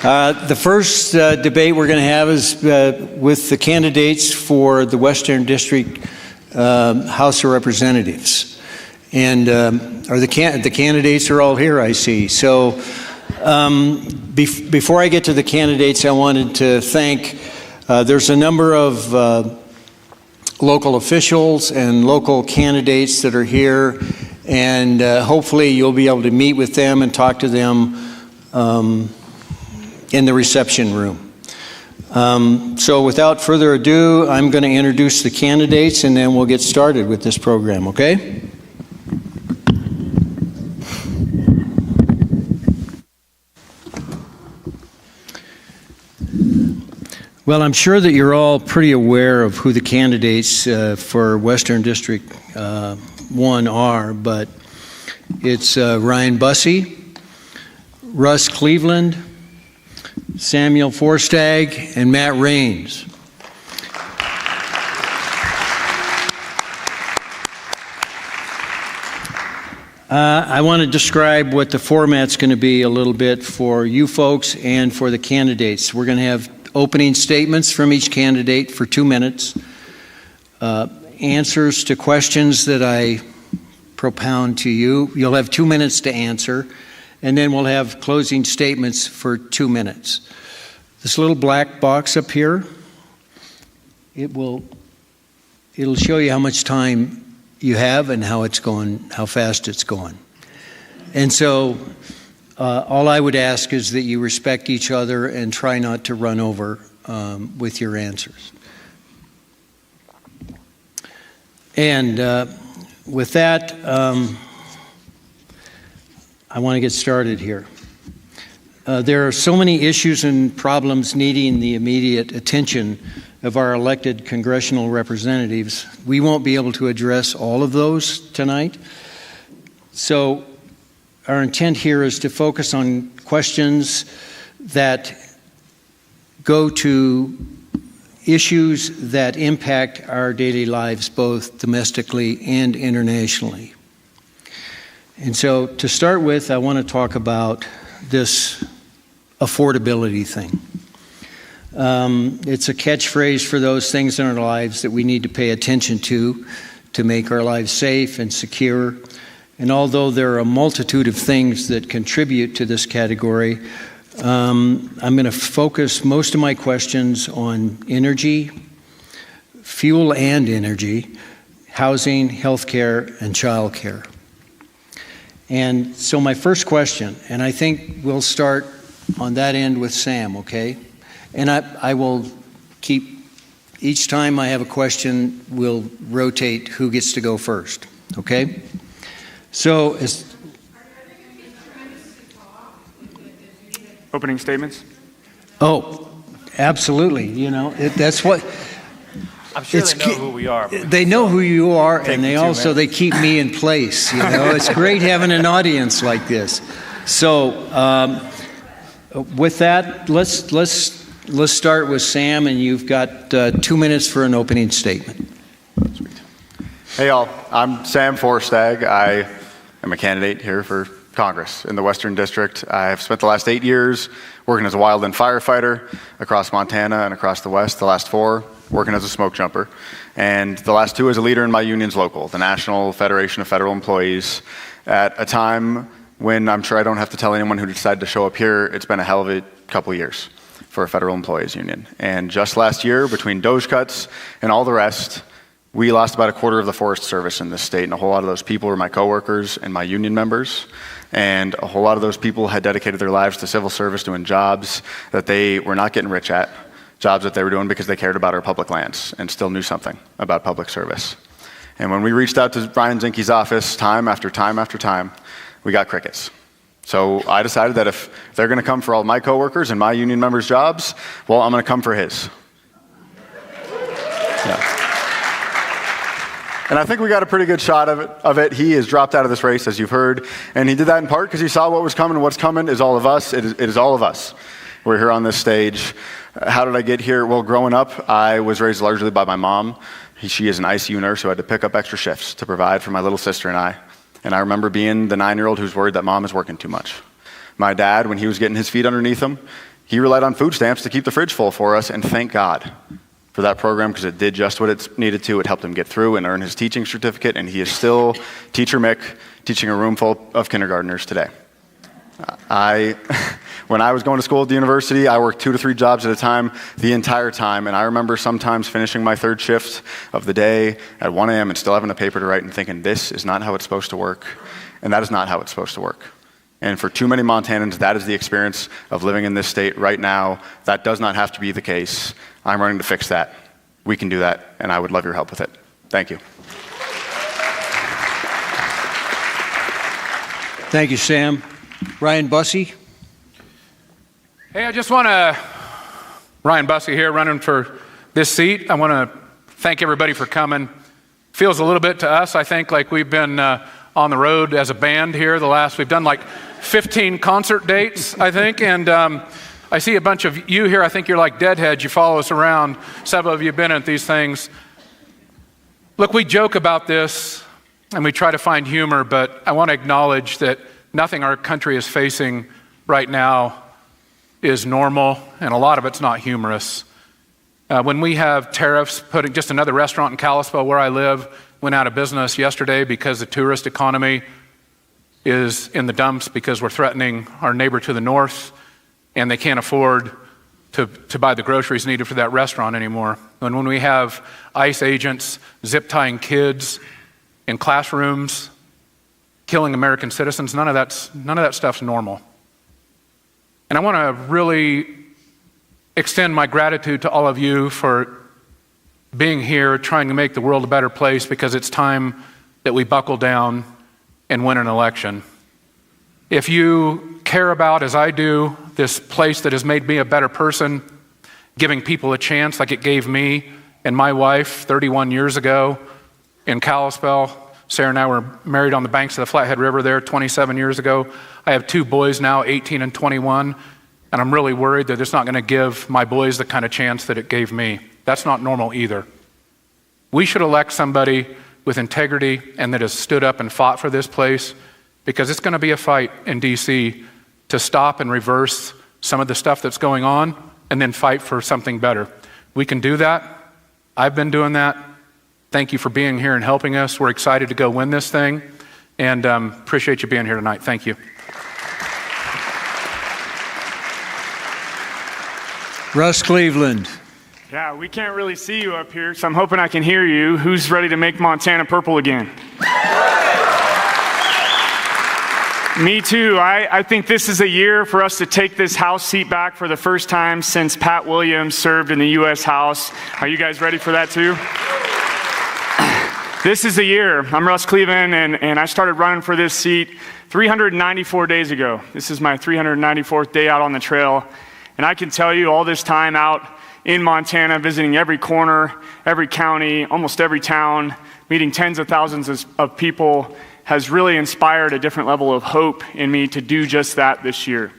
The first debate we're going to have is with the candidates for the Western District House of Representatives. And the candidates are all here, I see. So before I get to the candidates, I wanted to thank, there's a number of local officials and local candidates that are here, and hopefully you'll be able to meet with them and talk to them in the reception room. So without further ado, I'm going to introduce the candidates and then we'll get started with this program, okay? Well, I'm sure that you're all pretty aware of who the candidates for Western District 1 are, but it's Ryan Busse, Russ Cleveland, Samuel Forstag, and Matt Raines. I want to describe what the format's going to be a little bit for you folks and for the candidates. We're going to have opening statements from each candidate for 2 minutes, answers to questions that I propound to you. You'll have 2 minutes to answer, and then we'll have closing statements for 2 minutes. This little black box up here, it'll show you how much time you have and how it's going, how fast it's going. And so all I would ask is that you respect each other and try not to run over with your answers. And with that, I want to get started here. There are so many issues and problems needing the immediate attention of our elected congressional representatives. We won't be able to address all of those tonight. So our intent here is to focus on questions that go to issues that impact our daily lives, both domestically and internationally. And so to start with, I want to talk about this affordability thing. It's a catchphrase for those things in our lives that we need to pay attention to make our lives safe and secure. And although there are a multitude of things that contribute to this category, I'm going to focus most of my questions on energy, fuel and energy, housing, healthcare, and childcare. And so my first question, and I think we'll start on that end with Sam, okay? And I will keep, each time I have a question, we'll rotate who gets to go first, okay? So, opening statements? Oh, absolutely. You know, that's what. I'm sure they know who we are. They know who you are, and they keep me in place. You know, it's great having an audience like this. So, with that, let's start with Sam, and you've got 2 minutes for an opening statement. Sweet. Hey, y'all. I'm Sam Forstag. I am a candidate here for Congress in the Western District. I have spent the last 8 years working as a wildland firefighter across Montana and across the West, the last 4 working as a smoke jumper, and the last 2 as a leader in my union's local, the National Federation of Federal Employees, at a time when I'm sure I don't have to tell anyone who decided to show up here, it's been a hell of a couple of years for a federal employees union. And just last year, between Doge cuts and all the rest, we lost about a quarter of the Forest Service in this state, and a whole lot of those people were my coworkers and my union members. And a whole lot of those people had dedicated their lives to civil service, doing jobs that they were not getting rich at, jobs that they were doing because they cared about our public lands and still knew something about public service. And when we reached out to Ryan Zinke's office time after time after time, we got crickets. So I decided that if they're going to come for all my coworkers and my union members' jobs, well, I'm going to come for his. Yeah. And I think we got a pretty good shot of it. He has dropped out of this race, as you've heard, and he did that in part because he saw what was coming, and what's coming is all of us. It is all of us. We're here on this stage. How did I get here? Well, growing up, I was raised largely by my mom. She is an ICU nurse who had to pick up extra shifts to provide for my little sister and I. And I remember being the 9-year-old who's worried that mom is working too much. My dad, when he was getting his feet underneath him, He relied on food stamps to keep the fridge full for us, and thank God for that program because it did just what it needed to. It helped him get through and earn his teaching certificate, and he is still Teacher Mick, teaching a room full of kindergartners today. When I was going to school at the university, I worked 2 to 3 jobs at a time the entire time, and I remember sometimes finishing my 3rd shift of the day at 1 a.m. and still having a paper to write and thinking, this is not how it's supposed to work, and that is not how it's supposed to work. And for too many Montanans, that is the experience of living in this state right now. That does not have to be the case. I'm running to fix that. We can do that, and I would love your help with it. Thank you. Thank you, Sam. Ryan Busse. Hey, I just want to, Ryan Busse here, running for this seat. I want to thank everybody for coming. Feels a little bit to us, I think, like we've been on the road as a band here we've done like 15 concert dates, I think, and I see a bunch of you here. I think you're like deadheads. You follow us around. Several of you have been at these things. Look, we joke about this, and we try to find humor, but I want to acknowledge that nothing our country is facing right now is normal, and a lot of it's not humorous. When we have tariffs, putting just another restaurant in Kalispell where I live went out of business yesterday because the tourist economy is in the dumps because we're threatening our neighbor to the north, and they can't afford to buy the groceries needed for that restaurant anymore. And when we have ICE agents zip-tying kids in classrooms, killing American citizens, none of that stuff's normal. And I want to really extend my gratitude to all of you for being here, trying to make the world a better place, because it's time that we buckle down and win an election. If you care about, as I do, this place that has made me a better person, giving people a chance like it gave me and my wife 31 years ago in Kalispell. Sarah and I were married on the banks of the Flathead River there 27 years ago. I have 2 boys now, 18 and 21, and I'm really worried that it's not going to give my boys the kind of chance that it gave me. That's not normal either. We should elect somebody with integrity and that has stood up and fought for this place, because it's going to be a fight in D.C. to stop and reverse some of the stuff that's going on and then fight for something better. We can do that. I've been doing that. Thank you for being here and helping us. We're excited to go win this thing, and appreciate you being here tonight. Thank you. Russ Cleveland. Yeah, we can't really see you up here, so I'm hoping I can hear you. Who's ready to make Montana purple again? Me too. I think this is a year for us to take this House seat back for the first time since Pat Williams served in the U.S. House. Are you guys ready for that too? This is the year. I'm Russ Cleveland, and I started running for this seat 394 days ago. This is my 394th day out on the trail, and I can tell you all this time out in Montana, visiting every corner, every county, almost every town, meeting tens of thousands of people, has really inspired a different level of hope in me to do just that this year.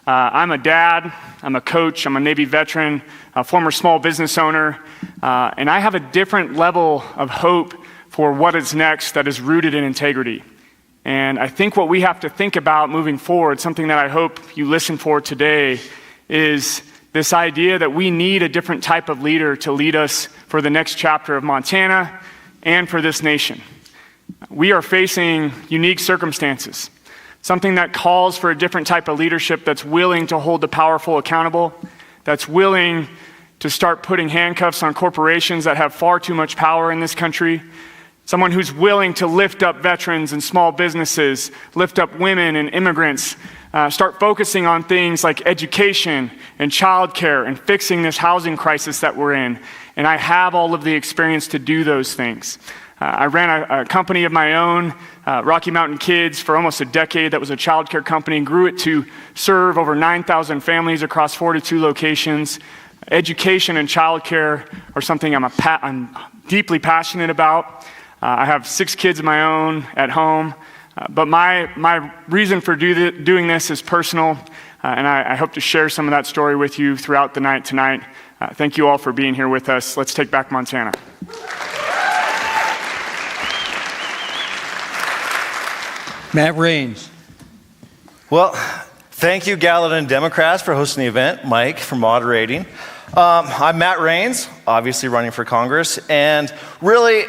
I'm a dad, I'm a coach, I'm a Navy veteran, a former small business owner, and I have a different level of hope for what is next that is rooted in integrity. And I think what we have to think about moving forward, something that I hope you listen for today, is this idea that we need a different type of leader to lead us for the next chapter of Montana and for this nation. We are facing unique circumstances, something that calls for a different type of leadership that's willing to hold the powerful accountable, that's willing to start putting handcuffs on corporations that have far too much power in this country, someone who's willing to lift up veterans and small businesses, lift up women and immigrants, start focusing on things like education and childcare and fixing this housing crisis that we're in. And I have all of the experience to do those things. I ran a company of my own, Rocky Mountain Kids, for almost a decade. That was a childcare company, grew it to serve over 9,000 families across 42 locations. Education and childcare are something I'm deeply passionate about. I have 6 kids of my own at home, but my reason for doing this is personal, and I hope to share some of that story with you throughout the night tonight. Thank you all for being here with us. Let's take back Montana. Matt Raines. Well, Thank you, Gallatin Democrats, for hosting the event. Mike for moderating. I'm Matt Raines, obviously running for Congress. And really,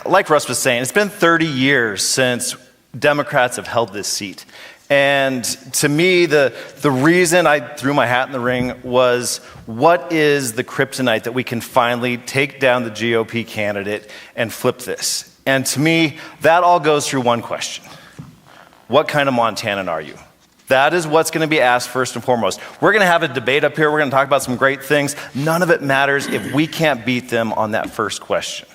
like Russ was saying, it's been 30 years since Democrats have held this seat. And to me, the reason I threw my hat in the ring was, what is the kryptonite that we can finally take down the GOP candidate and flip this? And to me, that all goes through one question. What kind of Montanan are you? That is what's going to be asked first and foremost. We're going to have a debate up here. We're going to talk about some great things. None of it matters if we can't beat them on that first question.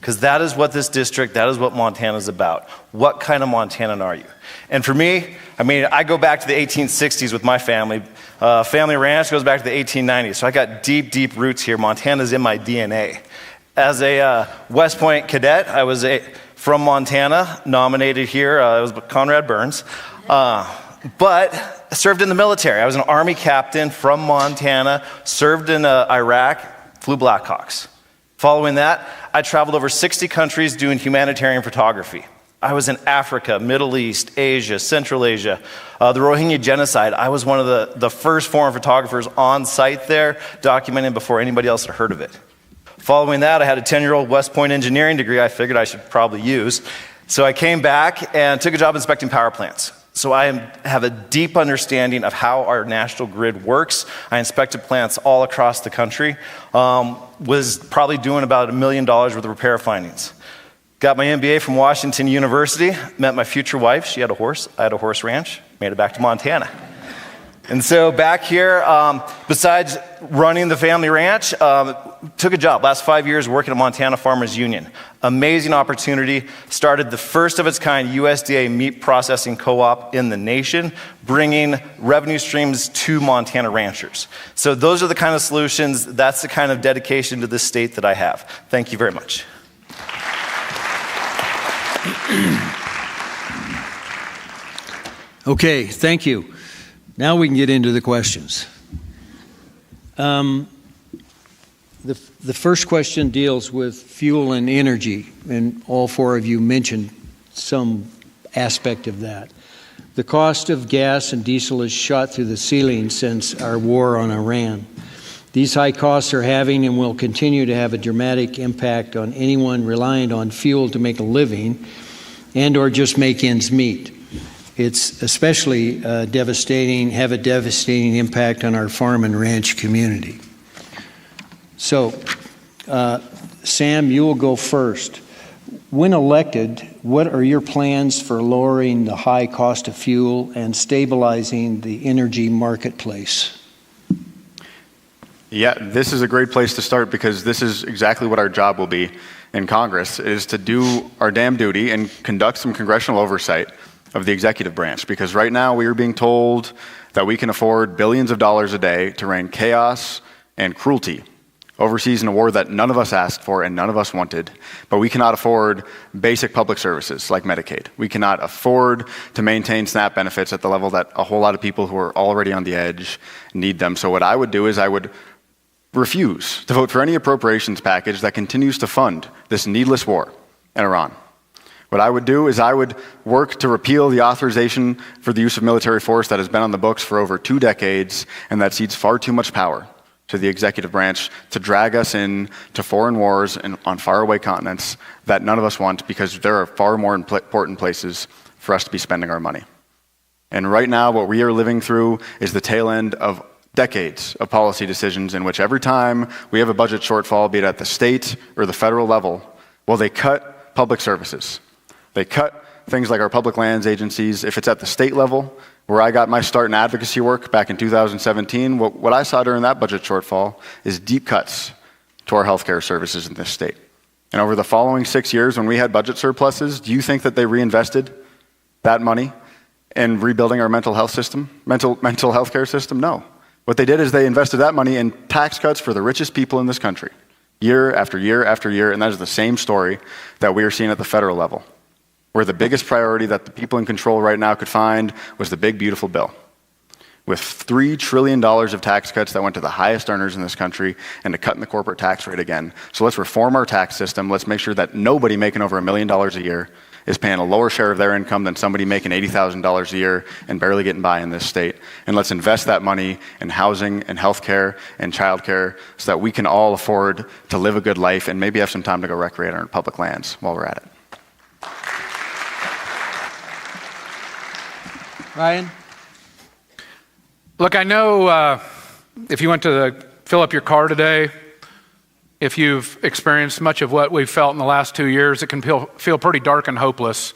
Because that is what this district, that is what Montana is about. What kind of Montanan are you? And for me, I go back to the 1860s with my family. Family ranch goes back to the 1890s. So I got deep, deep roots here. Montana's in my DNA. As a West Point cadet, I was from Montana, nominated here. It was Conrad Burns. But I served in the military. I was an Army captain from Montana, served in Iraq, flew Blackhawks. Following that, I traveled over 60 countries doing humanitarian photography. I was in Africa, Middle East, Asia, Central Asia, the Rohingya genocide. I was one of the first foreign photographers on site there, documenting before anybody else had heard of it. Following that, I had a 10-year-old West Point engineering degree I figured I should probably use. So I came back and took a job inspecting power plants. So I have a deep understanding of how our national grid works. I inspected plants all across the country. Was probably doing about $1 million worth of repair findings. Got my MBA from Washington University. Met my future wife. She had a horse. I had a horse ranch. Made it back to Montana. And so back here, besides running the family ranch, took a job. Last 5 years working at Montana Farmers Union. Amazing opportunity. Started the first of its kind USDA meat processing co-op in the nation, bringing revenue streams to Montana ranchers. So those are the kind of solutions, that's the kind of dedication to this state that I have. Thank you very much. Okay, thank you. Now we can get into the questions. The first question deals with fuel and energy, and all four of you mentioned some aspect of that. The cost of gas and diesel has shot through the ceiling since our war on Iran. These high costs are having and will continue to have a dramatic impact on anyone reliant on fuel to make a living and or just make ends meet. It's especially have a devastating impact on our farm and ranch community. So, Sam, you will go first. When elected, what are your plans for lowering the high cost of fuel and stabilizing the energy marketplace? Yeah, this is a great place to start because this is exactly what our job will be in Congress, is to do our damn duty and conduct some congressional oversight of the executive branch, because right now we are being told that we can afford billions of dollars a day to rain chaos and cruelty overseas in a war that none of us asked for and none of us wanted, but we cannot afford basic public services like Medicaid. We cannot afford to maintain SNAP benefits at the level that a whole lot of people who are already on the edge need them. So what I would do is I would refuse to vote for any appropriations package that continues to fund this needless war in Iran. What I would do is I would work to repeal the authorization for the use of military force that has been on the books for over 2 decades and that cedes far too much power to the executive branch to drag us in to foreign wars and on faraway continents that none of us want, because there are far more important places for us to be spending our money. And right now what we are living through is the tail end of decades of policy decisions in which every time we have a budget shortfall, be it at the state or the federal level, well, they cut public services. They cut things like our public lands agencies. If it's at the state level, where I got my start in advocacy work back in 2017, what I saw during that budget shortfall is deep cuts to our healthcare services in this state. And over the following 6 years, when we had budget surpluses, do you think that they reinvested that money in rebuilding our mental health system, mental health care system? No. What they did is they invested that money in tax cuts for the richest people in this country, year after year after year, and that is the same story that we are seeing at the federal level, where the biggest priority that the people in control right now could find was the big, beautiful bill, with $3 trillion of tax cuts that went to the highest earners in this country and to cut in the corporate tax rate again. So let's reform our tax system. Let's make sure that nobody making over $1 million a year is paying a lower share of their income than somebody making $80,000 a year and barely getting by in this state. And let's invest that money in housing and healthcare and childcare so that we can all afford to live a good life and maybe have some time to go recreate on our public lands while we're at it. Ryan? Look, I know if you went to fill up your car today, if you've experienced much of what we've felt in the last 2 years, it can feel pretty dark and hopeless.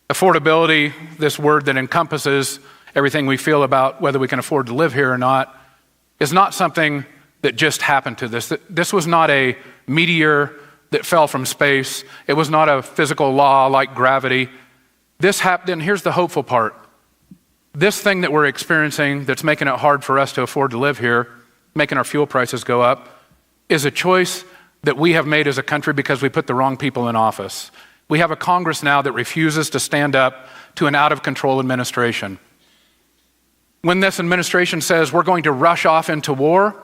Affordability, this word that encompasses everything we feel about whether we can afford to live here or not, is not something that just happened to this. This was not a meteor that fell from space. It was not a physical law like gravity. This happened, and here's the hopeful part. This thing that we're experiencing that's making it hard for us to afford to live here, making our fuel prices go up, is a choice that we have made as a country because we put the wrong people in office. We have a Congress now that refuses to stand up to an out-of-control administration. When this administration says we're going to rush off into war,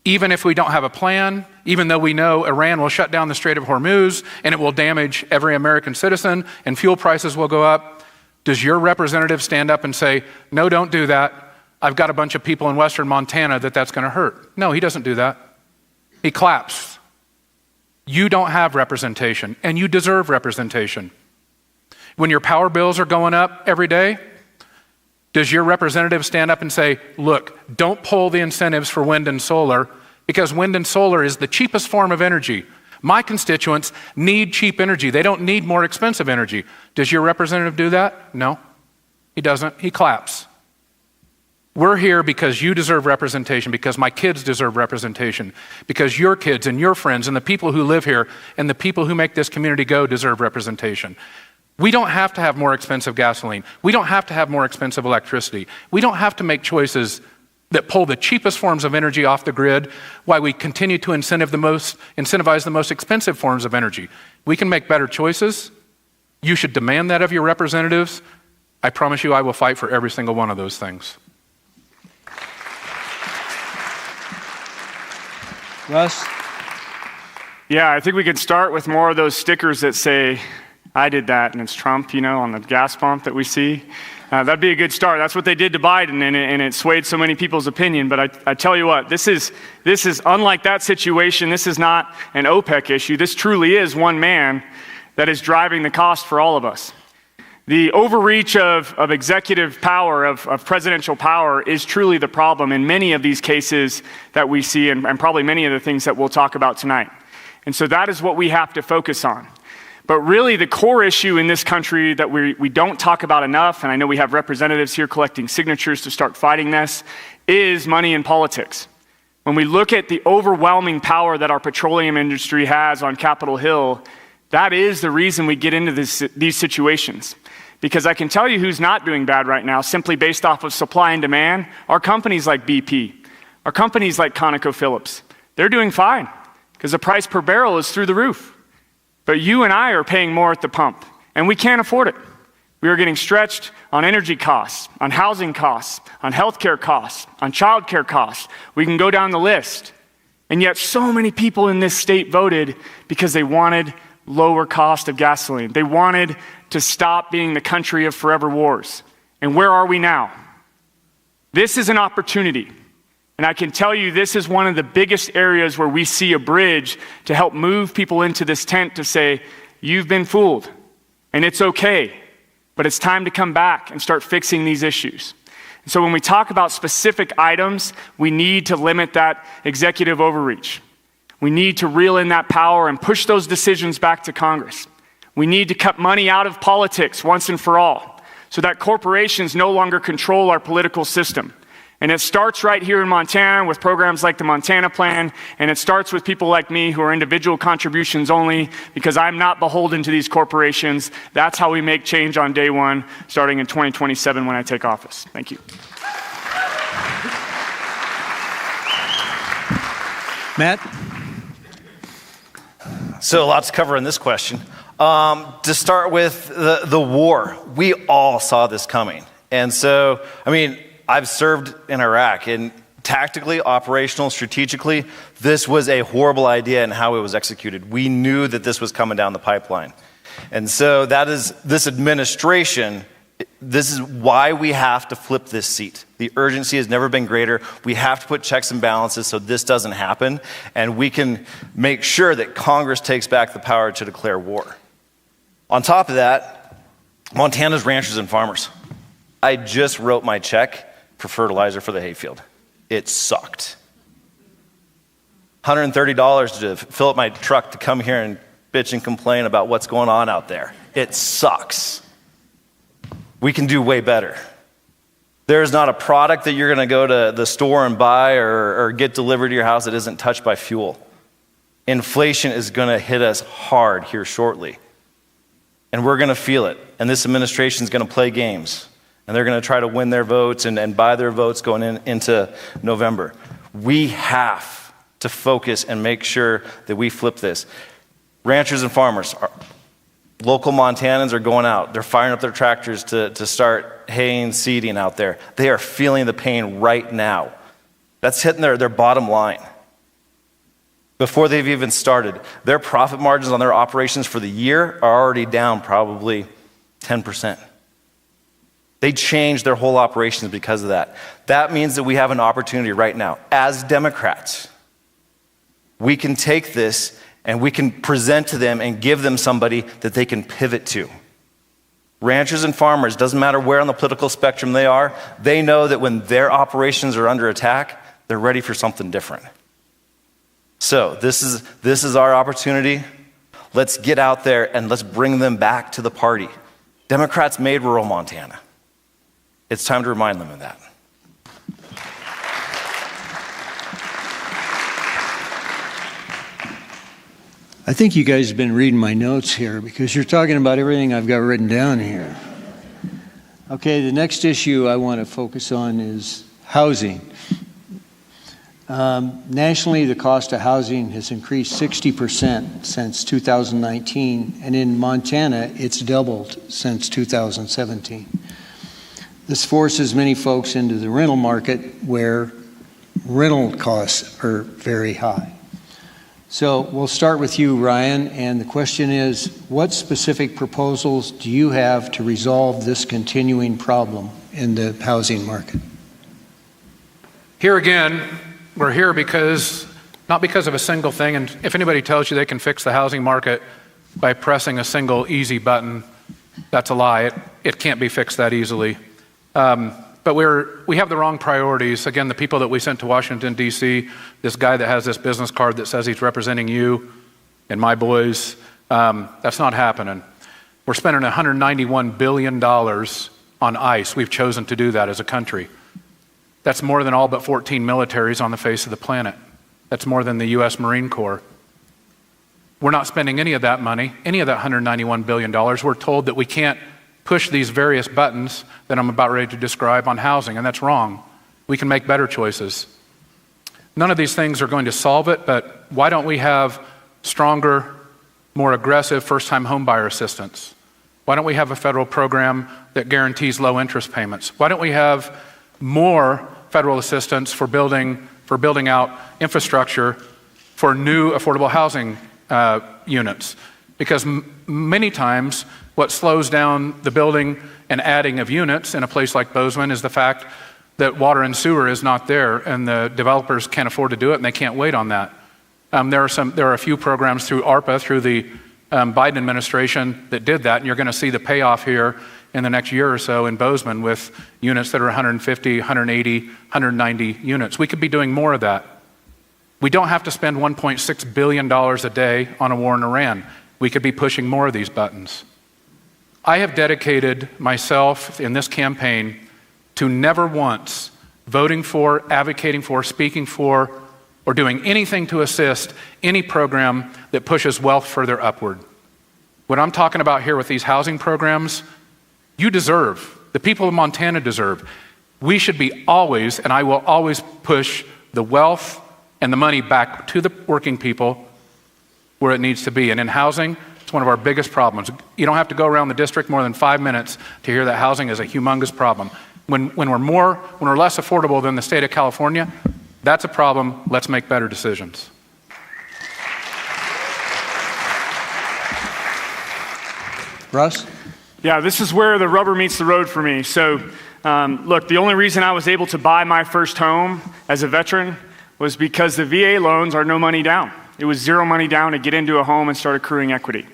even if we don't have a plan, even though we know Iran will shut down the Strait of Hormuz and it will damage every American citizen and fuel prices will go up, does your representative stand up and say, no, don't do that. I've got a bunch of people in western Montana that's going to hurt? No, he doesn't do that. He claps. You don't have representation, and you deserve representation. When your power bills are going up every day, does your representative stand up and say, look, don't pull the incentives for wind and solar, because wind and solar is the cheapest form of energy. My constituents need cheap energy. They don't need more expensive energy. Does your representative do that? No, he doesn't. He claps. We're here because you deserve representation, because my kids deserve representation, because your kids and your friends and the people who live here and the people who make this community go deserve representation. We don't have to have more expensive gasoline. We don't have to have more expensive electricity. We don't have to make choices that pull the cheapest forms of energy off the grid while we continue to incentivize the most expensive forms of energy. We can make better choices. You should demand that of your representatives. I promise you I will fight for every single one of those things. Russ? Yeah, I think we could start with more of those stickers that say, I did that, and it's Trump, on the gas pump that we see. That'd be a good start. That's what they did to Biden, and it swayed so many people's opinion. But I tell you what, this is unlike that situation. This is not an OPEC issue. This truly is one man that is driving the cost for all of us. The overreach of executive power, of presidential power, is truly the problem in many of these cases that we see, and probably many of the things that we'll talk about tonight. And so that is what we have to focus on. But really, the core issue in this country that we don't talk about enough, and I know we have representatives here collecting signatures to start fighting this, is money in politics. When we look at the overwhelming power that our petroleum industry has on Capitol Hill, that is the reason we get into these situations. Because I can tell you who's not doing bad right now, simply based off of supply and demand, are companies like BP, are companies like ConocoPhillips. They're doing fine, because the price per barrel is through the roof. But you and I are paying more at the pump, and we can't afford it. We are getting stretched on energy costs, on housing costs, on healthcare costs, on childcare costs. We can go down the list. And yet so many people in this state voted because they wanted lower cost of gasoline. They wanted to stop being the country of forever wars. And where are we now? This is an opportunity. And I can tell you this is one of the biggest areas where we see a bridge to help move people into this tent to say, you've been fooled, and it's okay, but it's time to come back and start fixing these issues. And so when we talk about specific items, we need to limit that executive overreach. We need to reel in that power and push those decisions back to Congress. We need to cut money out of politics once and for all, so that corporations no longer control our political system. And it starts right here in Montana with programs like the Montana Plan, and it starts with people like me who are individual contributions only, because I'm not beholden to these corporations. That's how we make change on day one, starting in 2027 when I take office. Thank you. Matt? So a lot to cover in this question. To start with the war, we all saw this coming. And so, I've served in Iraq, and tactically, operational, strategically, this was a horrible idea in how it was executed. We knew that this was coming down the pipeline. And so that is this administration. This is why we have to flip this seat. The urgency has never been greater. We have to put checks and balances so this doesn't happen, and we can make sure that Congress takes back the power to declare war. On top of that, Montana's ranchers and farmers. I just wrote my check for fertilizer for the hayfield. It sucked. $130 to fill up my truck to come here and bitch and complain about what's going on out there. It sucks. We can do way better. There is not a product that you're going to go to the store and buy or get delivered to your house that isn't touched by fuel. Inflation is going to hit us hard here shortly. And we're going to feel it. And this administration is going to play games. And they're going to try to win their votes and buy their votes going into November. We have to focus and make sure that we flip this. Ranchers and farmers, local Montanans are going out. They're firing up their tractors to start haying, seeding out there. They are feeling the pain right now. That's hitting their bottom line. Before they've even started, their profit margins on their operations for the year are already down probably 10%. They changed their whole operations because of that. That means that we have an opportunity right now. As Democrats, we can take this and we can present to them and give them somebody that they can pivot to. Ranchers and farmers, doesn't matter where on the political spectrum they are, they know that when their operations are under attack, they're ready for something different. So this is our opportunity. Let's get out there and let's bring them back to the party. Democrats made rural Montana. It's time to remind them of that. I think you guys have been reading my notes here because you're talking about everything I've got written down here. Okay, the next issue I want to focus on is housing. Nationally, the cost of housing has increased 60% since 2019, and in Montana, it's doubled since 2017. This forces many folks into the rental market where rental costs are very high. So we'll start with you, Ryan, and the question is, what specific proposals do you have to resolve this continuing problem in the housing market? Here again, we're here not because of a single thing, and if anybody tells you they can fix the housing market by pressing a single easy button, that's a lie. It can't be fixed that easily. But we have the wrong priorities. Again, the people that we sent to Washington, D.C., this guy that has this business card that says he's representing you and my boys, that's not happening. We're spending $191 billion on ICE. We've chosen to do that as a country. That's more than all but 14 militaries on the face of the planet. That's more than the U.S. Marine Corps. We're not spending any of that money, any of that $191 billion. We're told that we can't push these various buttons that I'm about ready to describe on housing, and that's wrong. We can make better choices. None of these things are going to solve it, but why don't we have stronger, more aggressive first-time homebuyer assistance? Why don't we have a federal program that guarantees low interest payments? Why don't we have more federal assistance for building out infrastructure for new affordable housing units? Because many times what slows down the building and adding of units in a place like Bozeman is the fact that water and sewer is not there, and the developers can't afford to do it, and they can't wait on that. There are a few programs through ARPA, through the Biden administration, that did that, and you're going to see the payoff here in the next year or so in Bozeman with units that are 150, 180, 190 units. We could be doing more of that. We don't have to spend $1.6 billion a day on a war in Iran. We could be pushing more of these buttons. I have dedicated myself in this campaign to never once voting for, advocating for, speaking for, or doing anything to assist any program that pushes wealth further upward. What I'm talking about here with these housing programs, you deserve, the people of Montana deserve. We should be always, and I will always push the wealth and the money back to the working people where it needs to be. And in housing, it's one of our biggest problems. You don't have to go around the district more than 5 minutes to hear that housing is a humongous problem. When we're less affordable than the state of California, that's a problem. Let's make better decisions. Russ? Yeah, this is where the rubber meets the road for me. So, look, the only reason I was able to buy my first home as a veteran was because the VA loans are no money down. It was zero money down to get into a home and start accruing equity.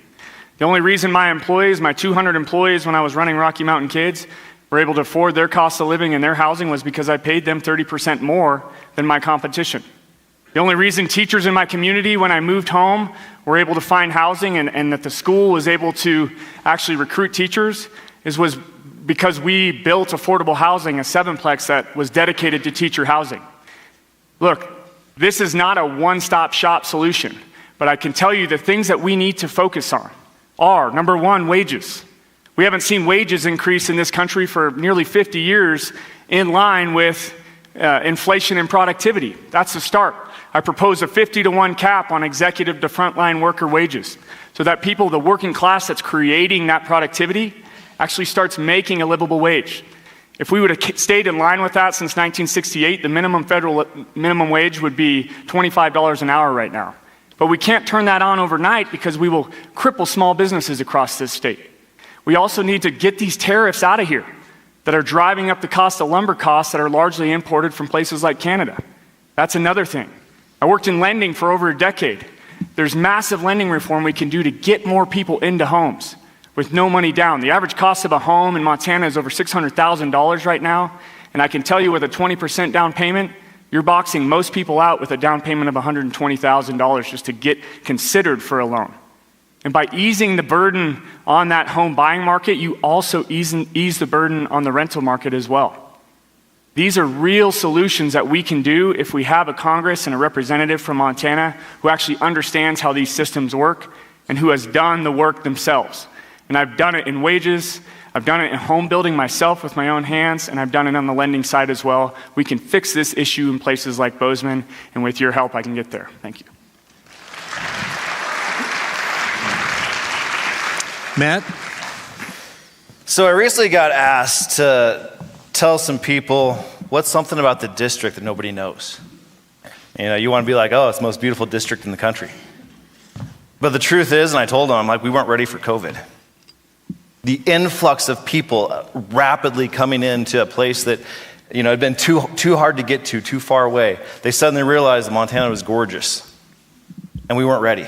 The only reason my employees, my 200 employees when I was running Rocky Mountain Kids, were able to afford their cost of living and their housing was because I paid them 30% more than my competition. The only reason teachers in my community, when I moved home, were able to find housing and that the school was able to actually recruit teachers was because we built affordable housing, a 7-plex that was dedicated to teacher housing. Look, this is not a one-stop shop solution, but I can tell you the things that we need to focus on are, number one, wages. We haven't seen wages increase in this country for nearly 50 years in line with inflation and productivity. That's the start. I propose a 50-to-1 cap on executive to frontline worker wages so that people, the working class that's creating that productivity, actually starts making a livable wage. If we would have stayed in line with that since 1968, the federal minimum wage would be $25 an hour right now. But we can't turn that on overnight because we will cripple small businesses across this state. We also need to get these tariffs out of here that are driving up the cost of lumber costs that are largely imported from places like Canada. That's another thing. I worked in lending for over a decade. There's massive lending reform we can do to get more people into homes with no money down. The average cost of a home in Montana is over $600,000 right now, and I can tell you with a 20% down payment, you're boxing most people out with a down payment of $120,000 just to get considered for a loan. And by easing the burden on that home buying market, you also ease the burden on the rental market as well. These are real solutions that we can do if we have a Congress and a representative from Montana who actually understands how these systems work and who has done the work themselves. And I've done it in wages, I've done it in home building myself with my own hands, and I've done it on the lending side as well. We can fix this issue in places like Bozeman, and with your help, I can get there. Thank you. Matt? So I recently got asked to tell some people what's something about the district that nobody knows. You know, you want to be like, oh, it's the most beautiful district in the country. But the truth is, and I told them, I'm like, we weren't ready for COVID. The influx of people rapidly coming into a place that, you know, had been too hard to get to, too far away. They suddenly realized that Montana was gorgeous, and we weren't ready.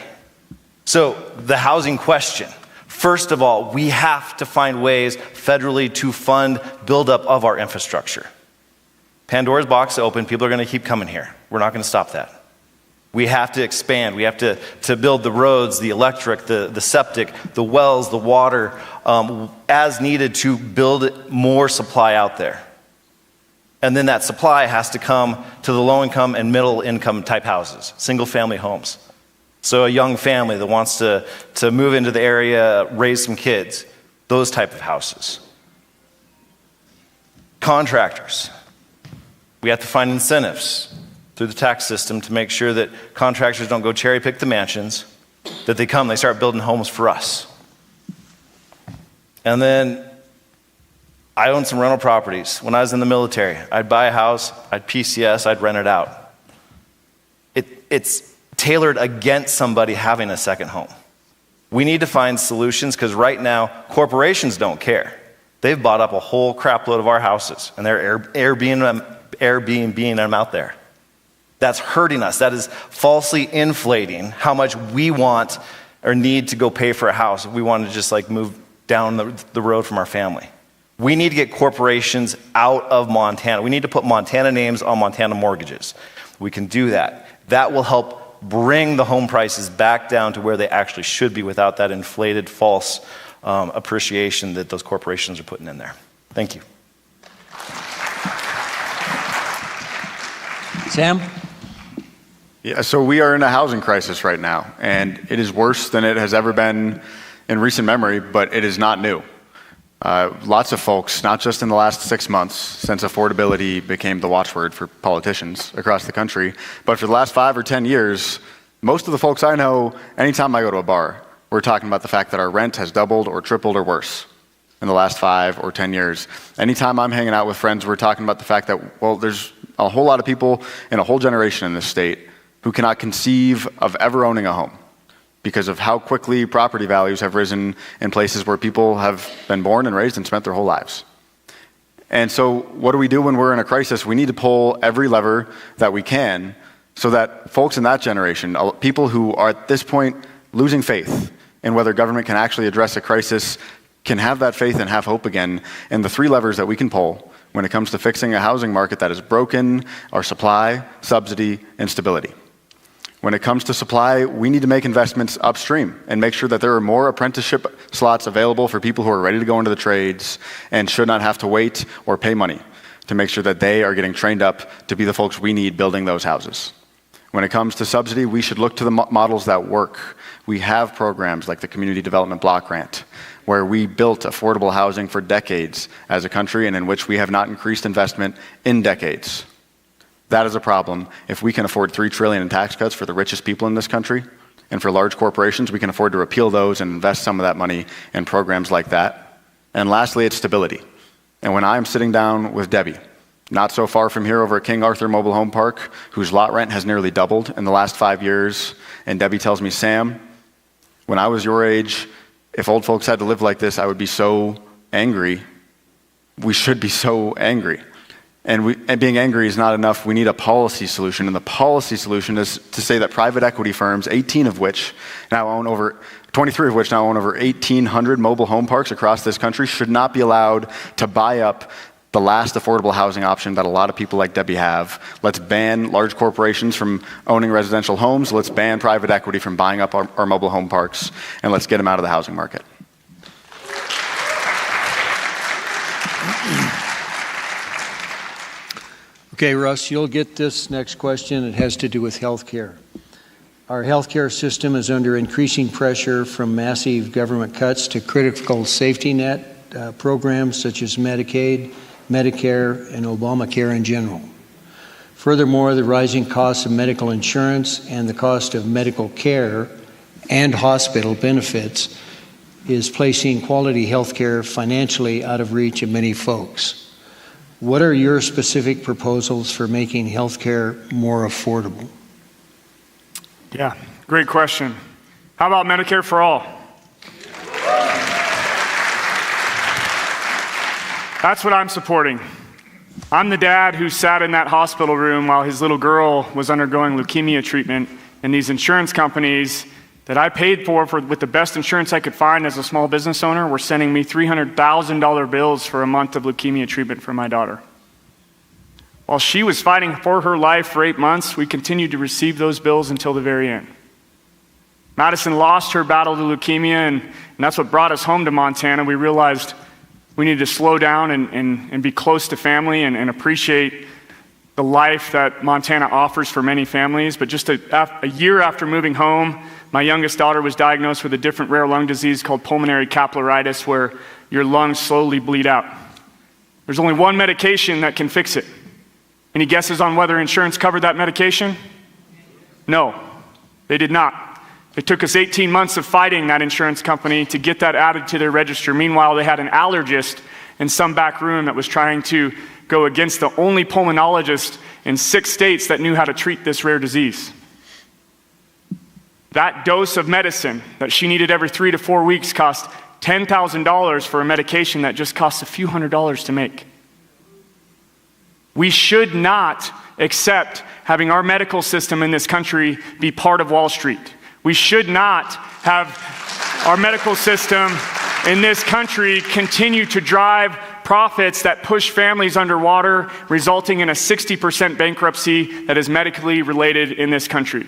So the housing question, first of all, we have to find ways federally to fund buildup of our infrastructure. Pandora's box is open. People are going to keep coming here. We're not going to stop that. We have to expand. We have to build the roads, the electric, the septic, the wells, the water, as needed to build more supply out there. And then that supply has to come to the low-income and middle-income type houses, single-family homes. So a young family that wants to move into the area, raise some kids, those type of houses. Contractors. We have to find incentives through the tax system to make sure that contractors don't go cherry pick the mansions, that they start building homes for us. And then I own some rental properties. When I was in the military, I'd buy a house, I'd PCS, I'd rent it out. It's tailored against somebody having a second home. We need to find solutions because right now, corporations don't care. They've bought up a whole crap load of our houses and they're Airbnb-ing them out there. That's hurting us. That is falsely inflating how much we want or need to go pay for a house if we want to just like move down the road from our family. We need to get corporations out of Montana. We need to put Montana names on Montana mortgages. We can do that. That will help bring the home prices back down to where they actually should be without that inflated false appreciation that those corporations are putting in there. Thank you. Sam? Yeah, so we are in a housing crisis right now, and it is worse than it has ever been in recent memory, but it is not new. Lots of folks, not just in the last 6 months, since affordability became the watchword for politicians across the country, but for the last 5 or 10 years, most of the folks I know, anytime I go to a bar, we're talking about the fact that our rent has doubled or tripled or worse in the last 5 or 10 years. Anytime I'm hanging out with friends, we're talking about the fact that, well, there's a whole lot of people in a whole generation in this state who cannot conceive of ever owning a home because of how quickly property values have risen in places where people have been born and raised and spent their whole lives. And so what do we do when we're in a crisis? We need to pull every lever that we can so that folks in that generation, people who are at this point losing faith in whether government can actually address a crisis, can have that faith and have hope again. And the three levers that we can pull when it comes to fixing a housing market that is broken are supply, subsidy, and stability. When it comes to supply, we need to make investments upstream and make sure that there are more apprenticeship slots available for people who are ready to go into the trades and should not have to wait or pay money to make sure that they are getting trained up to be the folks we need building those houses. When it comes to subsidy, we should look to the models that work. We have programs like the Community Development Block Grant, where we built affordable housing for decades as a country and in which we have not increased investment in decades. That is a problem. If we can afford $3 trillion in tax cuts for the richest people in this country, and for large corporations, we can afford to repeal those and invest some of that money in programs like that. And lastly, it's stability. And when I'm sitting down with Debbie, not so far from here over at King Arthur Mobile Home Park, whose lot rent has nearly doubled in the last 5 years, and Debbie tells me, Sam, when I was your age, if old folks had to live like this, I would be so angry. We should be so angry. And being angry is not enough. We need a policy solution. And the policy solution is to say that private equity firms, 23 of which now own over 1,800 mobile home parks across this country, should not be allowed to buy up the last affordable housing option that a lot of people like Debbie have. Let's ban large corporations from owning residential homes. Let's ban private equity from buying up our mobile home parks. And let's get them out of the housing market. Okay, Russ, you'll get this next question. It has to do with healthcare. Our healthcare system is under increasing pressure from massive government cuts to critical safety net programs such as Medicaid, Medicare, and Obamacare in general. Furthermore, the rising cost of medical insurance and the cost of medical care and hospital benefits is placing quality health care financially out of reach of many folks. What are your specific proposals for making health care more affordable? Yeah, great question. How about Medicare for all? That's what I'm supporting. I'm the dad who sat in that hospital room while his little girl was undergoing leukemia treatment, and these insurance companies that I paid for with the best insurance I could find as a small business owner were sending me $300,000 bills for a month of leukemia treatment for my daughter. While she was fighting for her life for 8 months, we continued to receive those bills until the very end. Madison lost her battle to leukemia, and that's what brought us home to Montana. We realized we needed to slow down and be close to family and appreciate the life that Montana offers for many families. But just a year after moving home, my youngest daughter was diagnosed with a different rare lung disease called pulmonary capillaritis, where your lungs slowly bleed out. There's only one medication that can fix it. Any guesses on whether insurance covered that medication? No, they did not. It took us 18 months of fighting that insurance company to get that added to their register. Meanwhile, they had an allergist in some back room that was trying to go against the only pulmonologist in 6 states that knew how to treat this rare disease. That dose of medicine that she needed every 3 to 4 weeks cost $10,000 for a medication that just costs a few $100s to make. We should not accept having our medical system in this country be part of Wall Street. We should not have our medical system in this country continue to drive profits that push families underwater, resulting in a 60% bankruptcy that is medically related in this country.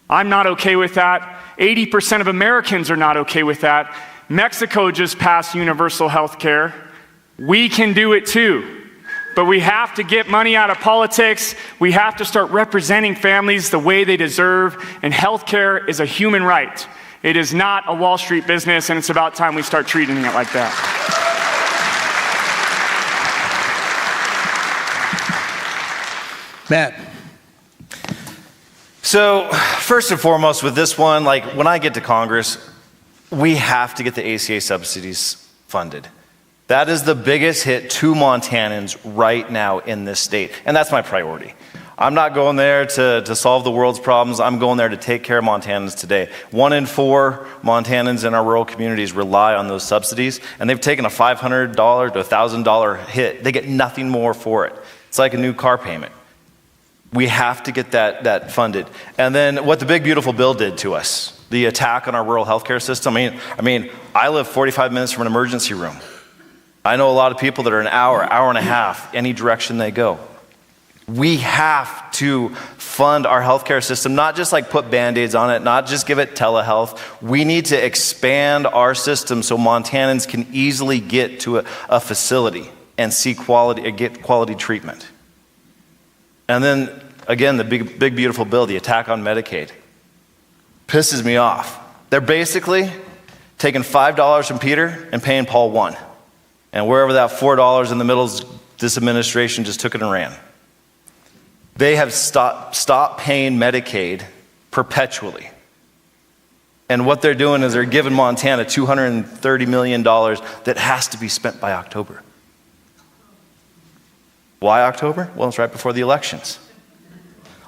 I'm not okay with that. 80% of Americans are not okay with that. Mexico just passed universal health care. We can do it too. But we have to get money out of politics. We have to start representing families the way they deserve. And healthcare is a human right. It is not a Wall Street business, and it's about time we start treating it like that. Matt. So first and foremost with this one, like when I get to Congress, we have to get the ACA subsidies funded. That is the biggest hit to Montanans right now in this state, and that's my priority. I'm not going there to solve the world's problems. I'm going there to take care of Montanans today. 1 in 4 Montanans in our rural communities rely on those subsidies, and they've taken a $500 to $1,000 hit. They get nothing more for it. It's like a new car payment. We have to get that funded. And then what the big beautiful bill did to us, the attack on our rural healthcare system. I mean, I live 45 minutes from an emergency room. I know a lot of people that are an hour and a half, any direction they go. We have to fund our healthcare system, not just like put Band-Aids on it, not just give it telehealth. We need to expand our system so Montanans can easily get to a facility and get quality treatment. And then, again, the big beautiful bill, the attack on Medicaid, pisses me off. They're basically taking $5 from Peter and paying Paul 1. And wherever that $4 in the middle, this administration just took it and ran. They have stopped paying Medicaid perpetually. And what they're doing is they're giving Montana $230 million that has to be spent by October. Why October? Well, it's right before the elections.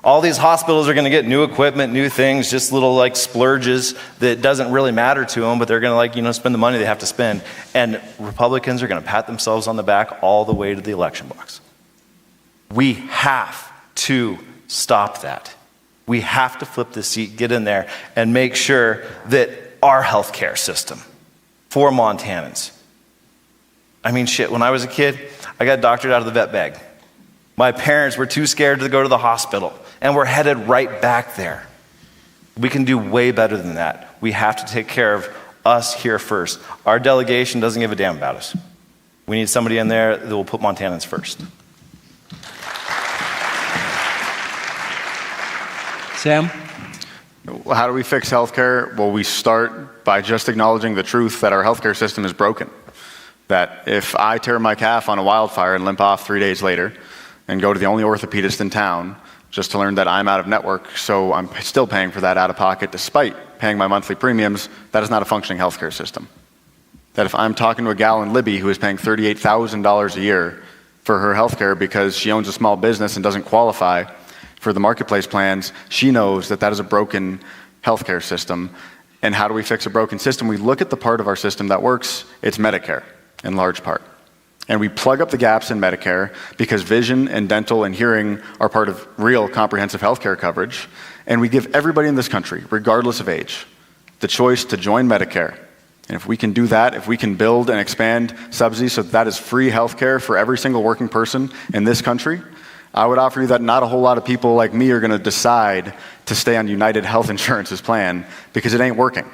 All these hospitals are going to get new equipment, new things, just little like splurges that doesn't really matter to them, but they're going to spend the money they have to spend. And Republicans are going to pat themselves on the back all the way to the election box. We have to stop that. We have to flip the seat, get in there, and make sure that our healthcare system for Montanans. I mean, shit, when I was a kid, I got doctored out of the vet bag. My parents were too scared to go to the hospital, and we're headed right back there. We can do way better than that. We have to take care of us here first. Our delegation doesn't give a damn about us. We need somebody in there that will put Montanans first. Sam? How do we fix healthcare? Well, we start by just acknowledging the truth that our healthcare system is broken. That if I tear my calf on a wildfire and limp off 3 days later and go to the only orthopedist in town just to learn that I'm out of network, so I'm still paying for that out of pocket despite paying my monthly premiums, that is not a functioning healthcare system. That if I'm talking to a gal in Libby who is paying $38,000 a year for her healthcare because she owns a small business and doesn't qualify for the marketplace plans, she knows that that is a broken healthcare system. And how do we fix a broken system? We look at the part of our system that works. It's Medicare, in large part. And we plug up the gaps in Medicare because vision and dental and hearing are part of real comprehensive healthcare coverage. And we give everybody in this country, regardless of age, the choice to join Medicare. And if we can do that, if we can build and expand subsidies so that is free healthcare for every single working person in this country, I would offer you that not a whole lot of people like me are going to decide to stay on United Health Insurance's plan because it ain't working.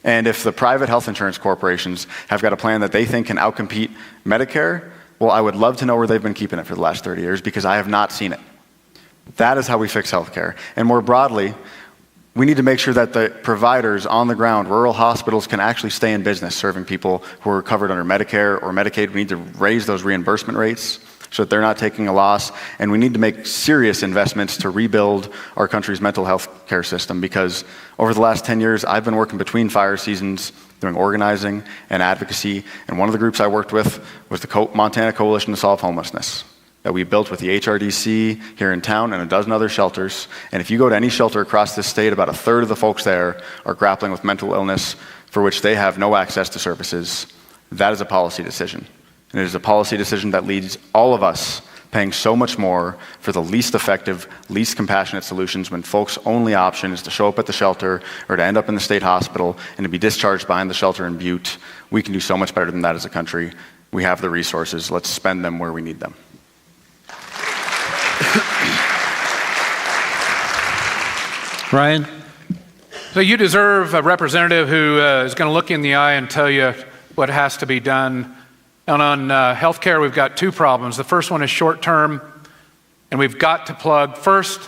And if the private health insurance corporations have got a plan that they think can outcompete Medicare, well, I would love to know where they've been keeping it for the last 30 years because I have not seen it. That is how we fix healthcare. And more broadly, we need to make sure that the providers on the ground, rural hospitals, can actually stay in business serving people who are covered under Medicare or Medicaid. We need to raise those reimbursement rates so that they're not taking a loss. And we need to make serious investments to rebuild our country's mental health care system because over the last 10 years, I've been working between fire seasons doing organizing and advocacy. And one of the groups I worked with was the Montana Coalition to Solve Homelessness that we built with the HRDC here in town and a dozen other shelters. And if you go to any shelter across this state, about a third of the folks there are grappling with mental illness for which they have no access to services. That is a policy decision. And it is a policy decision that leads all of us paying so much more for the least effective, least compassionate solutions when folks' only option is to show up at the shelter or to end up in the state hospital and to be discharged behind the shelter in Butte. We can do so much better than that as a country. We have the resources. Let's spend them where we need them. Ryan? So you deserve a representative who is going to look you in the eye and tell you what has to be done. And on healthcare, we've got two problems. The first one is short-term, and we've got to plug, first,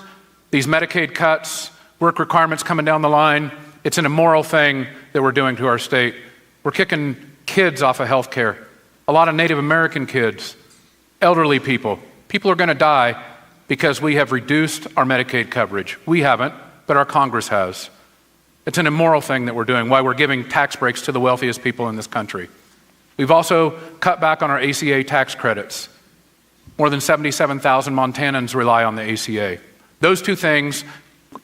these Medicaid cuts, work requirements coming down the line. It's an immoral thing that we're doing to our state. We're kicking kids off of healthcare, a lot of Native American kids, elderly people. People are going to die because we have reduced our Medicaid coverage. We haven't, but our Congress has. It's an immoral thing that we're doing, why we're giving tax breaks to the wealthiest people in this country. We've also cut back on our ACA tax credits. More than 77,000 Montanans rely on the ACA. Those two things,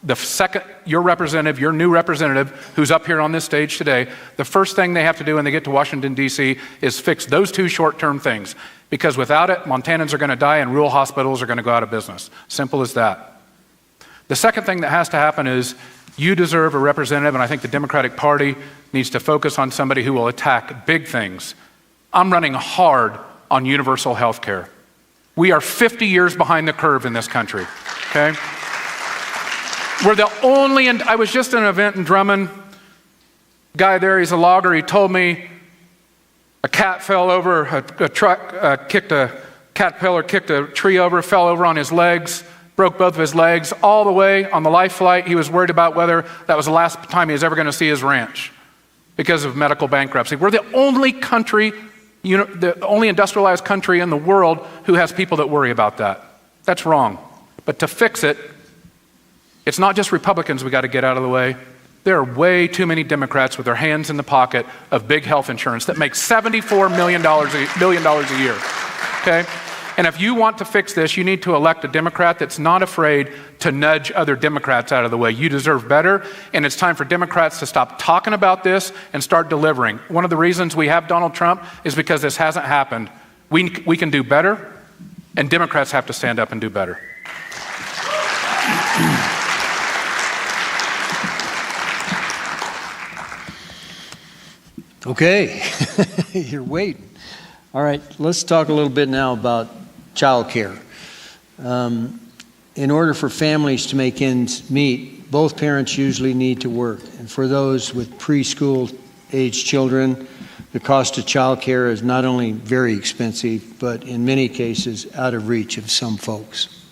the second your representative, your new representative who's up here on this stage today, the first thing they have to do when they get to Washington, D.C. is fix those two short-term things. Because without it, Montanans are going to die and rural hospitals are going to go out of business. Simple as that. The second thing that has to happen is you deserve a representative, and I think the Democratic Party needs to focus on somebody who will attack big things. I'm running hard on universal health care. We are 50 years behind the curve in this country, okay? We're the only, and I was just at an event in Drummond, guy there, he's a logger, he told me a cat fell over, a truck kicked a caterpillar, kicked a tree over, fell over on his legs, broke both of his legs, all the way on the life flight. He was worried about whether that was the last time he was ever going to see his ranch because of medical bankruptcy. We're the only country, the only industrialized country in the world who has people that worry about that. That's wrong. But to fix it, it's not just Republicans we got to get out of the way. There are way too many Democrats with their hands in the pocket of big health insurance that make $74 million a year, okay? And if you want to fix this, you need to elect a Democrat that's not afraid to nudge other Democrats out of the way. You deserve better, and it's time for Democrats to stop talking about this and start delivering. One of the reasons we have Donald Trump is because this hasn't happened. We can do better, and Democrats have to stand up and do better. Okay, you're waiting. All right, let's talk a little bit now about childcare. In order for families to make ends meet, both parents usually need to work. And for those with preschool age children, the cost of childcare is not only very expensive, but in many cases out of reach of some folks.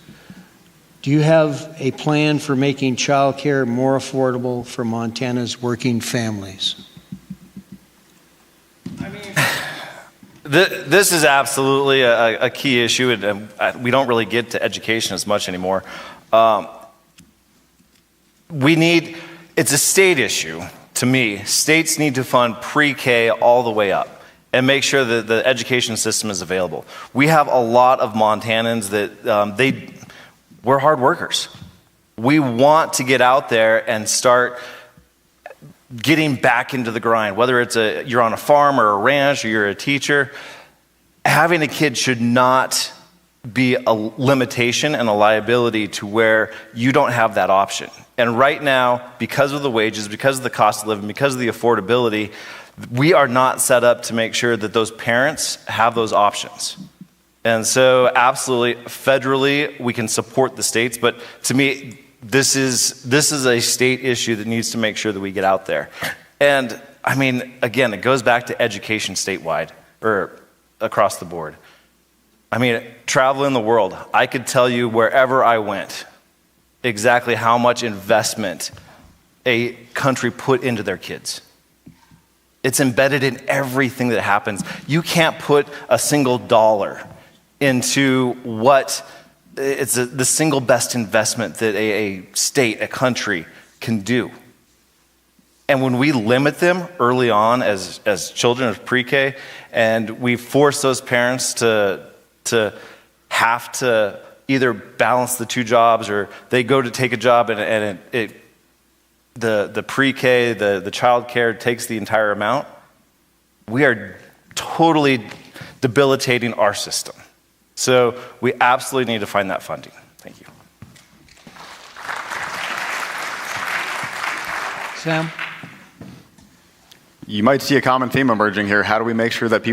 Do you have a plan for making childcare more affordable for Montana's working families? This is absolutely a key issue, and we don't really get to education as much anymore. It's a state issue to me. States need to fund pre-K all the way up and make sure that the education system is available. We have a lot of Montanans that we're hard workers. We want to get out there and start getting back into the grind, whether you're on a farm or a ranch or you're a teacher. Having a kid should not be a limitation and a liability to where you don't have that option. And right now, because of the wages, because of the cost of living, because of the affordability, we are not set up to make sure that those parents have those options. And so absolutely, federally, we can support the states, but to me, this is a state issue that needs to make sure that we get out there. And I mean, again, it goes back to education statewide or across the board. I mean, travel in the world, I could tell you wherever I went exactly how much investment a country put into their kids. It's embedded in everything that happens. You can't put a single dollar into what it's the single best investment that a state, a country can do. And when we limit them early on as children of pre-K, and we force those parents to have to either balance the two jobs, or they go to take a job and the pre-K, the childcare takes the entire amount, we are totally debilitating our system. So we absolutely need to find that funding. Thank you. Sam? You might see a common theme emerging here. How do we make sure that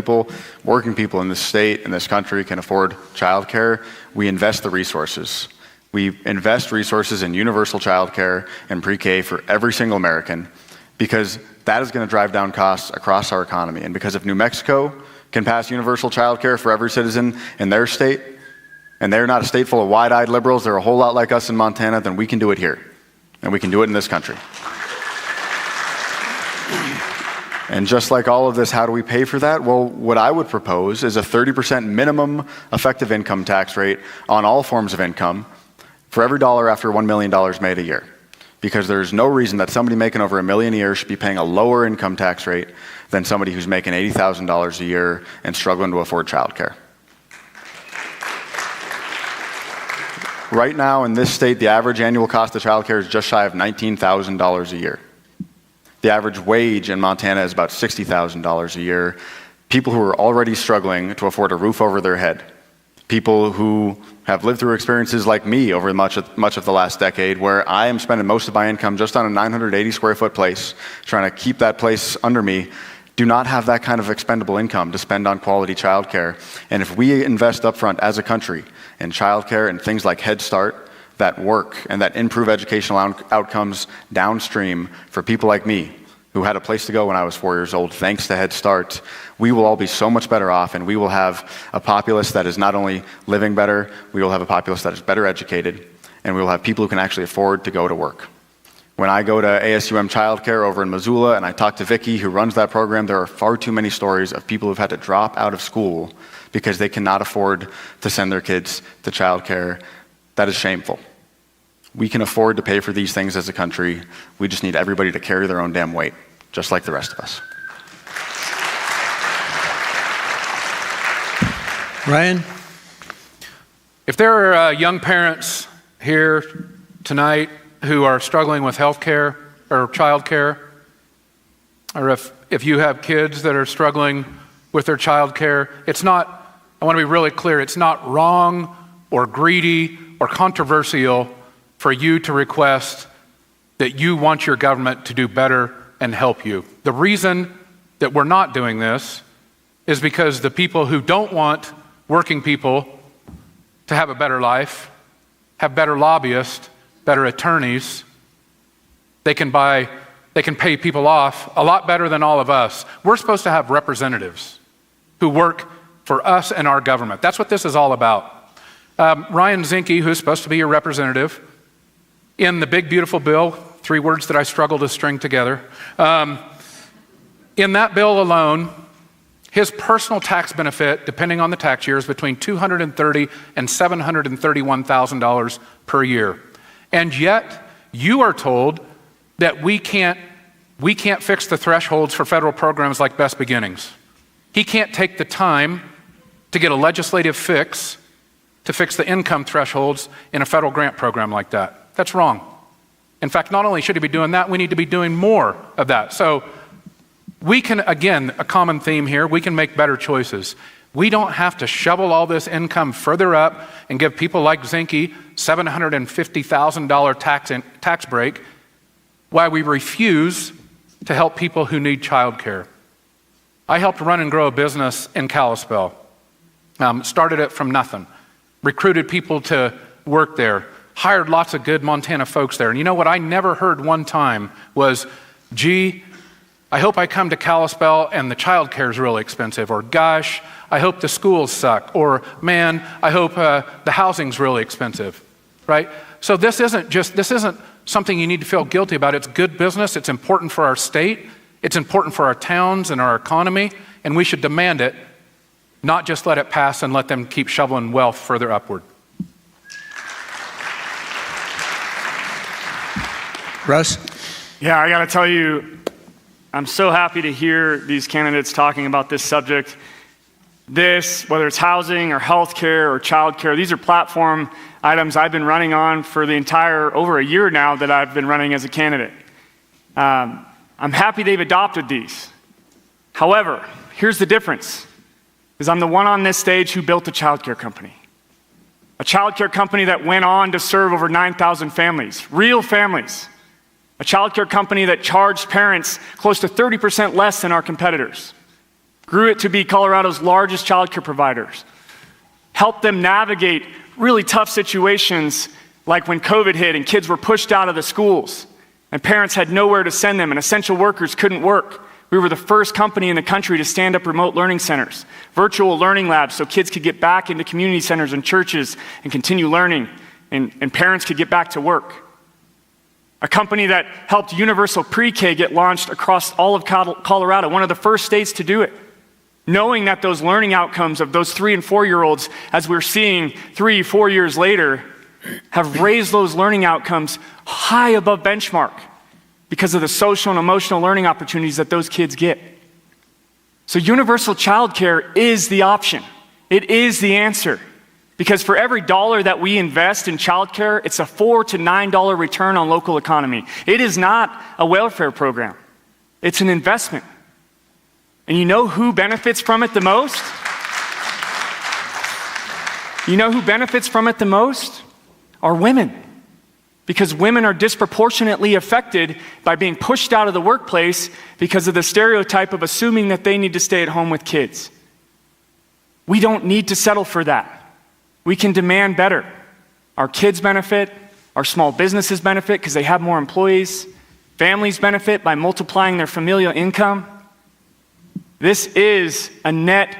working people in this state, in this country, can afford childcare? We invest the resources. We invest resources in universal childcare and pre-K for every single American, because that is going to drive down costs across our economy. And because if New Mexico can pass universal childcare for every citizen in their state, and they're not a state full of wide-eyed liberals, they're a whole lot like us in Montana, then we can do it here. And we can do it in this country. And just like all of this, how do we pay for that? Well, what I would propose is a 30% minimum effective income tax rate on all forms of income for every dollar after $1 million made a year. Because there's no reason that somebody making over $1 million a year should be paying a lower income tax rate than somebody who's making $80,000 a year and struggling to afford childcare. Right now in this state, the average annual cost of childcare is just shy of $19,000 a year. The average wage in Montana is about $60,000 a year. People who are already struggling to afford a roof over their head. People who have lived through experiences like me over much of the last decade, where I am spending most of my income just on a 980 square foot place, trying to keep that place under me, do not have that kind of expendable income to spend on quality childcare. And if we invest upfront as a country in childcare and things like Head Start that work and that improve educational outcomes downstream for people like me, who had a place to go when I was 4 years old, thanks to Head Start, we will all be so much better off, and we will have a populace that is not only living better, we will have a populace that is better educated, and we will have people who can actually afford to go to work. When I go to ASUM Childcare over in Missoula and I talk to Vicki, who runs that program, there are far too many stories of people who've had to drop out of school because they cannot afford to send their kids to childcare. That is shameful. We can afford to pay for these things as a country. We just need everybody to carry their own damn weight, just like the rest of us. Ryan? If there are young parents here tonight who are struggling with health care or child care, or if you have kids that are struggling with their child care, it's not, I want to be really clear, it's not wrong or greedy or controversial for you to request that you want your government to do better and help you. The reason that we're not doing this is because the people who don't want working people to have a better life, have better lobbyists, better attorneys, they can pay people off a lot better than all of us. We're supposed to have representatives who work for us and our government. That's what this is all about. Ryan Zinke, who's supposed to be your representative, in the big, beautiful bill, 3 words that I struggle to string together, in that bill alone, his personal tax benefit, depending on the tax year, is between $230,000 and $731,000 per year. And yet, you are told that we can't fix the thresholds for federal programs like Best Beginnings. He can't take the time to get a legislative fix to fix the income thresholds in a federal grant program like that. That's wrong. In fact, not only should he be doing that, we need to be doing more of that. So we can, again, a common theme here, we can make better choices. We don't have to shovel all this income further up and give people like Zinke $750,000 tax break while we refuse to help people who need childcare. I helped run and grow a business in Kalispell. Started it from nothing. Recruited people to work there. Hired lots of good Montana folks there. And you know what I never heard one time was, gee, I hope I come to Kalispell and the child care is really expensive. Or gosh, I hope the schools suck. Or man, I hope the housing's really expensive, right? So this isn't something you need to feel guilty about. It's good business. It's important for our state. It's important for our towns and our economy. And we should demand it, not just let it pass and let them keep shoveling wealth further upward. Russ? Yeah, I got to tell you, I'm so happy to hear these candidates talking about this subject. This, whether it's housing or healthcare or childcare, these are platform items I've been running on for the entire, over a year now that I've been running as a candidate. I'm happy they've adopted these. However, here's the difference, is I'm the one on this stage who built a childcare company. A childcare company that went on to serve over 9,000 families, real families. A childcare company that charged parents close to 30% less than our competitors. Grew it to be Colorado's largest childcare providers. Helped them navigate really tough situations like when COVID hit and kids were pushed out of the schools and parents had nowhere to send them and essential workers couldn't work. We were the first company in the country to stand up remote learning centers, virtual learning labs so kids could get back into community centers and churches and continue learning and parents could get back to work. A company that helped universal pre-K get launched across all of Colorado, one of the first states to do it. Knowing that those learning outcomes of those 3 and 4-year-olds, as we're seeing 3-4 years later, have raised those learning outcomes high above benchmark because of the social and emotional learning opportunities that those kids get. So universal childcare is the option. It is the answer. Because for every dollar that we invest in childcare, it's a $4 to $9 return on local economy. It is not a welfare program. It's an investment. And you know who benefits from it the most? You know who benefits from it the most? Are women. Because women are disproportionately affected by being pushed out of the workplace because of the stereotype of assuming that they need to stay at home with kids. We don't need to settle for that. We can demand better. Our kids benefit, our small businesses benefit because they have more employees, families benefit by multiplying their familial income. This is a net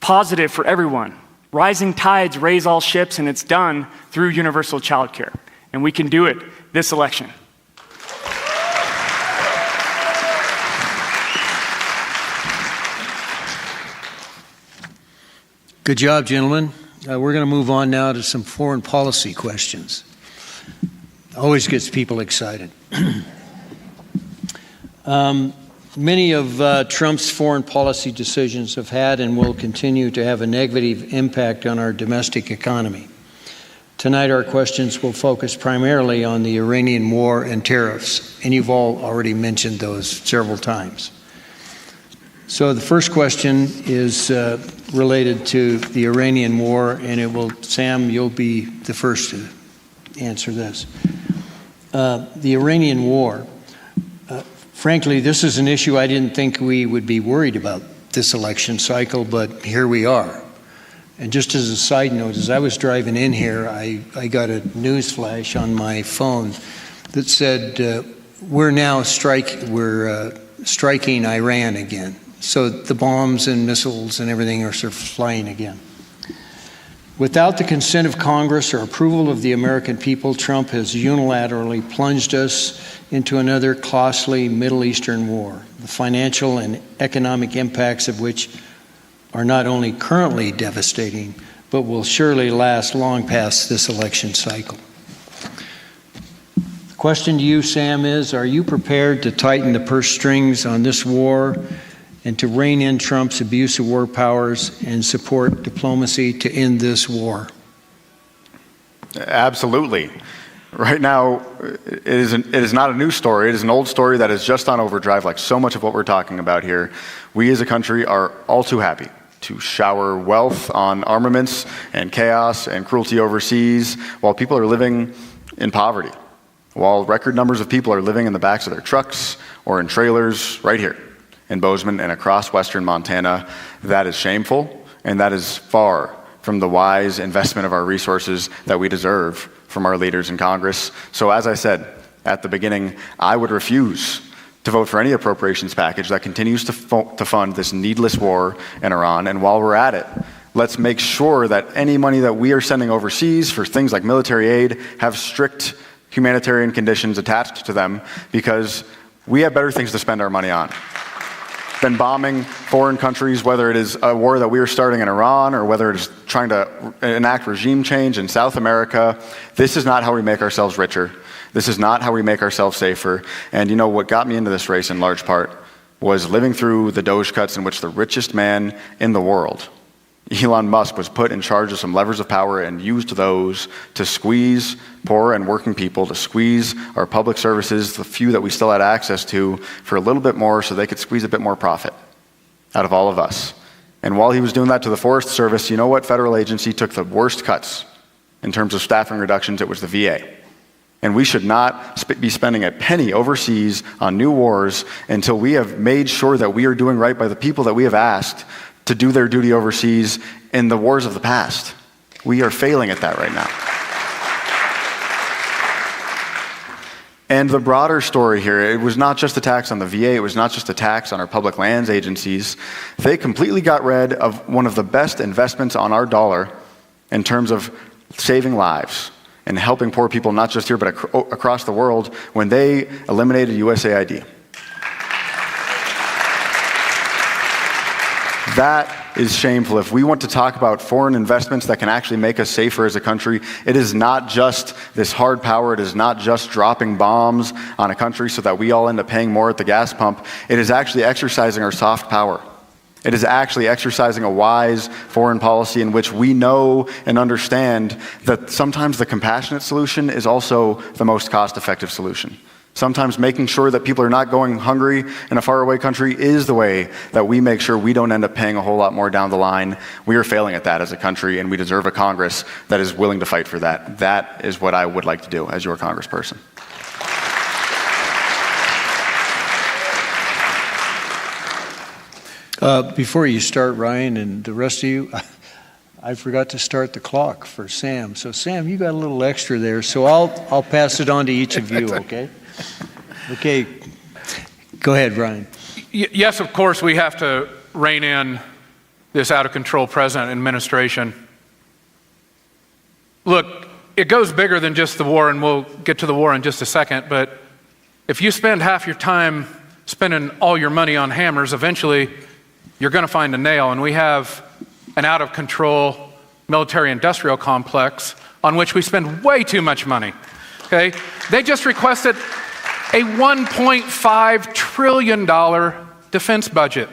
positive for everyone. Rising tides raise all ships, and it's done through universal childcare. And we can do it this election. Good job, gentlemen. We're going to move on now to some foreign policy questions. Always gets people excited. Many of Trump's foreign policy decisions have had and will continue to have a negative impact on our domestic economy. Tonight, our questions will focus primarily on the Iranian war and tariffs, and you've all already mentioned those several times. So the first question is related to the Iranian war, and Sam, you'll be the first to answer this. The Iranian war, frankly, this is an issue I didn't think we would be worried about this election cycle, but here we are. And just as a side note, as I was driving in here, I got a news flash on my phone that said, we're striking Iran again. So the bombs and missiles and everything are sort of flying again. Without the consent of Congress or approval of the American people, Trump has unilaterally plunged us into another costly Middle Eastern war, the financial and economic impacts of which are not only currently devastating, but will surely last long past this election cycle. The question to you, Sam, is, are you prepared to tighten the purse strings on this war and to rein in Trump's abuse of war powers and support diplomacy to end this war? Absolutely. Right now, it is not a new story. It is an old story that is just on overdrive, like so much of what we're talking about here. We as a country are all too happy to shower wealth on armaments and chaos and cruelty overseas while people are living in poverty, while record numbers of people are living in the backs of their trucks or in trailers right here in Bozeman and across western Montana. That is shameful, and that is far from the wise investment of our resources that we deserve from our leaders in Congress. So as I said at the beginning, I would refuse to vote for any appropriations package that continues to fund this needless war in Iran. And while we're at it, let's make sure that any money that we are sending overseas for things like military aid have strict humanitarian conditions attached to them, because we have better things to spend our money on than bombing foreign countries, whether it is a war that we are starting in Iran or whether it is trying to enact regime change in South America. This is not how we make ourselves richer. This is not how we make ourselves safer. And you know what got me into this race in large part was living through the Doge cuts in which the richest man in the world, Elon Musk, was put in charge of some levers of power and used those to squeeze poor and working people, to squeeze our public services, the few that we still had access to, for a little bit more so they could squeeze a bit more profit out of all of us. And while he was doing that to the Forest Service, you know what federal agency took the worst cuts in terms of staffing reductions? It was the VA. And we should not be spending a penny overseas on new wars until we have made sure that we are doing right by the people that we have asked to do their duty overseas in the wars of the past. We are failing at that right now. And the broader story here, it was not just attacks on the VA, it was not just attacks on our public lands agencies. They completely got rid of one of the best investments on our dollar in terms of saving lives and helping poor people, not just here, but across the world, when they eliminated USAID. That is shameful. If we want to talk about foreign investments that can actually make us safer as a country, it is not just this hard power. It is not just dropping bombs on a country so that we all end up paying more at the gas pump. It is actually exercising our soft power It is actually exercising a wise foreign policy in which we know and understand that sometimes the compassionate solution is also the most cost-effective solution. Sometimes making sure that people are not going hungry in a faraway country is the way that we make sure we don't end up paying a whole lot more down the line. We are failing at that as a country, and we deserve a Congress that is willing to fight for that. That is what I would like to do as your congressperson. Before you start, Ryan, and the rest of you, I forgot to start the clock for Sam. So Sam, you got a little extra there, so I'll pass it on to each of you, okay? Okay, go ahead, Ryan. Yes, of course, we have to rein in this out-of-control president administration. Look, it goes bigger than just the war, and we'll get to the war in just a second, but if you spend half your time spending all your money on hammers, eventually you're going to find a nail, and we have an out-of-control military-industrial complex on which we spend way too much money, okay? They just requested a $1.5 trillion defense budget.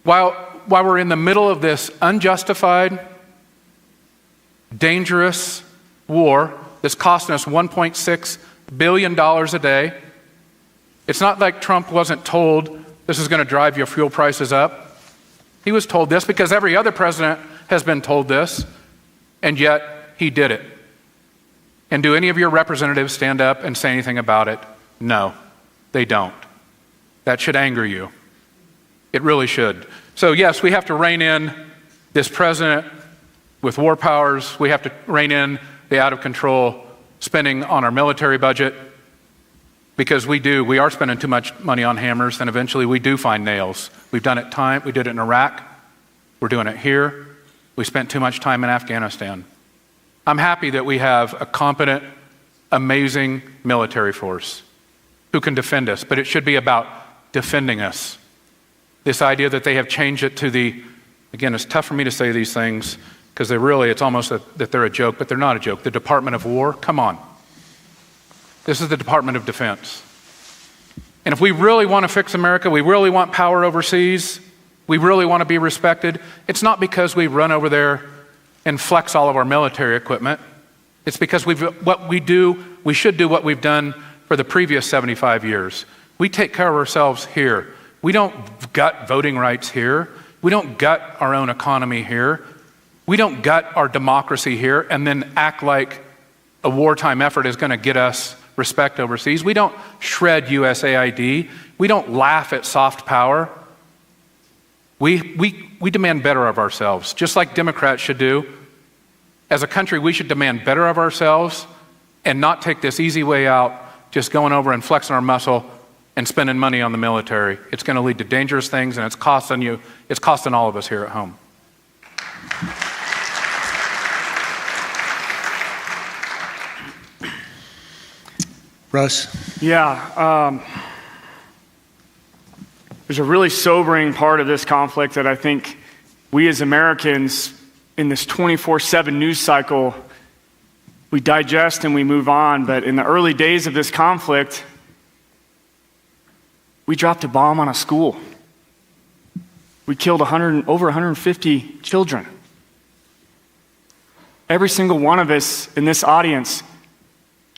While we're in the middle of this unjustified, dangerous war that's costing us $1.6 billion a day, it's not like Trump wasn't told this is going to drive your fuel prices up. He was told this because every other president has been told this, and yet he did it. And do any of your representatives stand up and say anything about it? No, they don't. That should anger you. It really should. So yes, we have to rein in this president with war powers. We have to rein in the out-of-control spending on our military budget, because we are spending too much money on hammers, and eventually we do find nails. We've done it we did it in Iraq. We're doing it here. We spent too much time in Afghanistan. I'm happy that we have a competent, amazing military force who can defend us, but it should be about defending us. This idea that they have changed it to again, it's tough for me to say these things because it's almost that they're a joke, but they're not a joke. The Department of War, come on. This is the Department of Defense. And if we really want to fix America, we really want power overseas, we really want to be respected, it's not because we run over there and flex all of our military equipment. It's because we should do what we've done for the previous 75 years. We take care of ourselves here. We don't gut voting rights here. We don't gut our own economy here. We don't gut our democracy here and then act like a wartime effort is going to get us respect overseas. We don't shred USAID. We don't laugh at soft power. We demand better of ourselves, just like Democrats should do. As a country, we should demand better of ourselves and not take this easy way out, just going over and flexing our muscle and spending money on the military. It's going to lead to dangerous things, and it's costing all of us here at home. Russ? Yeah, there's a really sobering part of this conflict that I think we as Americans in this 24/7 news cycle, we digest and we move on. But in the early days of this conflict, we dropped a bomb on a school. We killed over 150 children. Every single one of us in this audience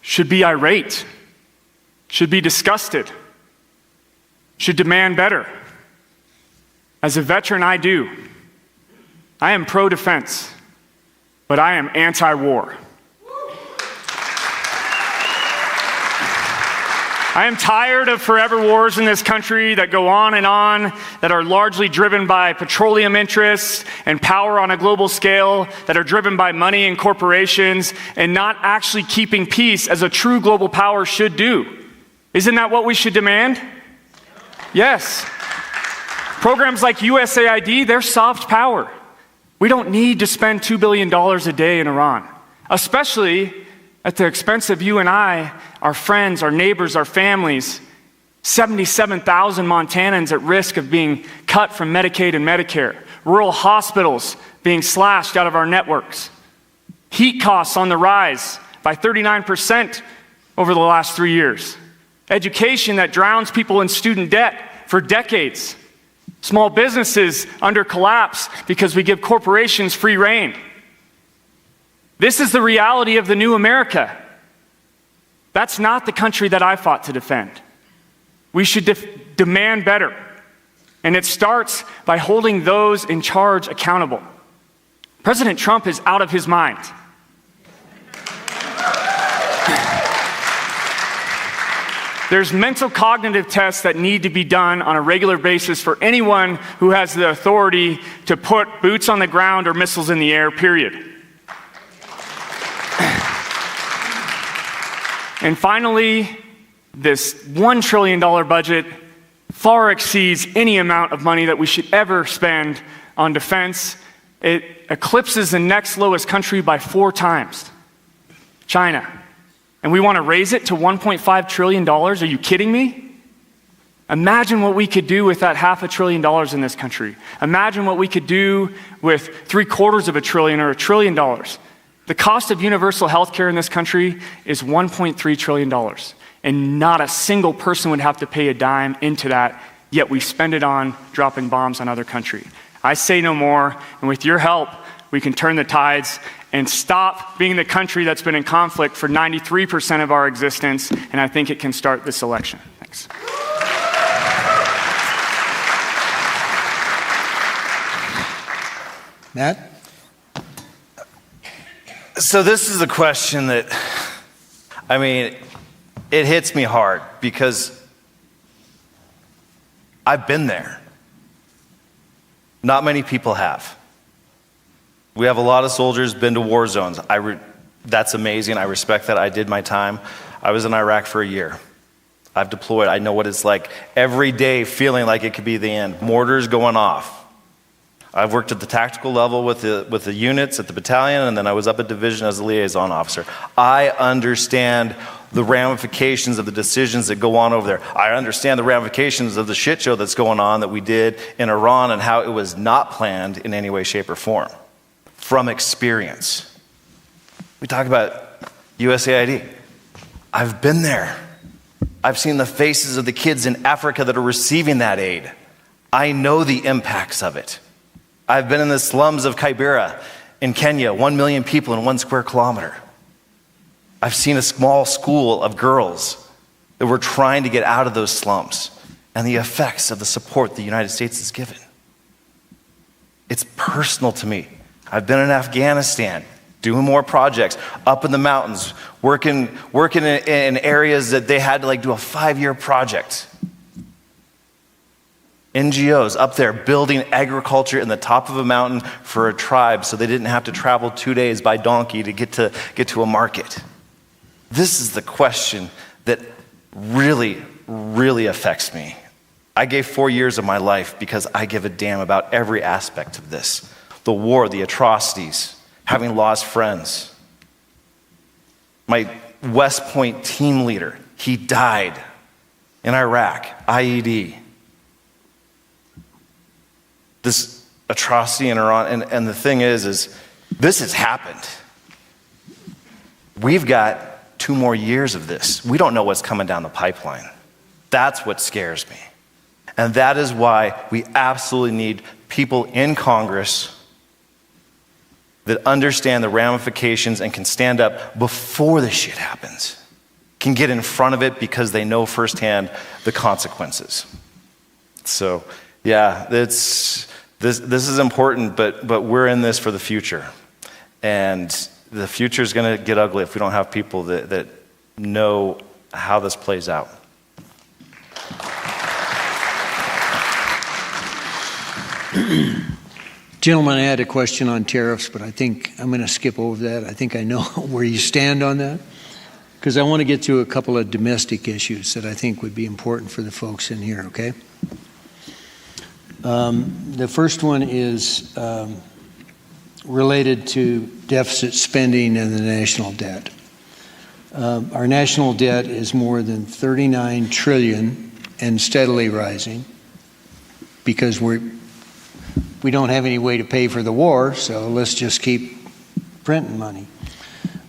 should be irate, should be disgusted, should demand better. As a veteran, I do. I am pro-defense, but I am anti-war. I am tired of forever wars in this country that go on and on, that are largely driven by petroleum interests and power on a global scale, that are driven by money and corporations, and not actually keeping peace as a true global power should do. Isn't that what we should demand? Yes. Programs like USAID, they're soft power. We don't need to spend $2 billion a day in Iran, especially at the expense of you and I, our friends, our neighbors, our families. 77,000 Montanans at risk of being cut from Medicaid and Medicare. Rural hospitals being slashed out of our networks. Heat costs on the rise by 39% over the last 3 years. Education that drowns people in student debt for decades. Small businesses under collapse because we give corporations free rein. This is the reality of the new America. That's not the country that I fought to defend. We should demand better. And it starts by holding those in charge accountable. President Trump is out of his mind. There's mental cognitive tests that need to be done on a regular basis for anyone who has the authority to put boots on the ground or missiles in the air, period. And finally, this $1 trillion budget far exceeds any amount of money that we should ever spend on defense. It eclipses the next lowest country by 4 times, China. And we want to raise it to $1.5 trillion? Are you kidding me? Imagine what we could do with that $500 billion in this country. Imagine what we could do with $750 billion or $1 trillion. The cost of universal health care in this country is $1.3 trillion. And not a single person would have to pay a dime into that, yet we spend it on dropping bombs on other countries. I say no more, and with your help, we can turn the tides and stop being the country that's been in conflict for 93% of our existence, and I think it can start this election. Thanks. Matt? So this is a question that, it hits me hard because I've been there. Not many people have. We have a lot of soldiers been to war zones. That's amazing. I respect that. I did my time. I was in Iraq for a year. I've deployed. I know what it's like every day feeling like it could be the end. Mortars going off. I've worked at the tactical level with the units at the battalion, and then I was up at division as a liaison officer. I understand the ramifications of the decisions that go on over there. I understand the ramifications of the shit show that's going on that we did in Iran and how it was not planned in any way, shape, or form. From experience. We talk about USAID. I've been there. I've seen the faces of the kids in Africa that are receiving that aid. I know the impacts of it. I've been in the slums of Kibera in Kenya, 1 million people in 1 square kilometer. I've seen a small school of girls that were trying to get out of those slums and the effects of the support the United States has given. It's personal to me. I've been in Afghanistan, doing more projects, up in the mountains, working in areas that they had to do a 5-year project. NGOs up there building agriculture in the top of a mountain for a tribe so they didn't have to travel 2 days by donkey to get to a market. This is the question that really, really affects me. I gave 4 years of my life because I give a damn about every aspect of this. The war, the atrocities, having lost friends. My West Point team leader, he died in Iraq, IED. This atrocity in Iran, and the thing is this has happened. We've got 2 more years of this. We don't know what's coming down the pipeline. That's what scares me. And that is why we absolutely need people in Congress that understand the ramifications and can stand up before the shit happens, can get in front of it because they know firsthand the consequences. So, yeah, this is important, but we're in this for the future. And the future is going to get ugly if we don't have people that know how this plays out. Gentlemen, I had a question on tariffs, but I think I'm going to skip over that. I think I know where you stand on that, because I want to get to a couple of domestic issues that I think would be important for the folks in here, okay? The first one is related to deficit spending and the national debt. Our national debt is more than $39 trillion and steadily rising because we don't have any way to pay for the war, so let's just keep printing money.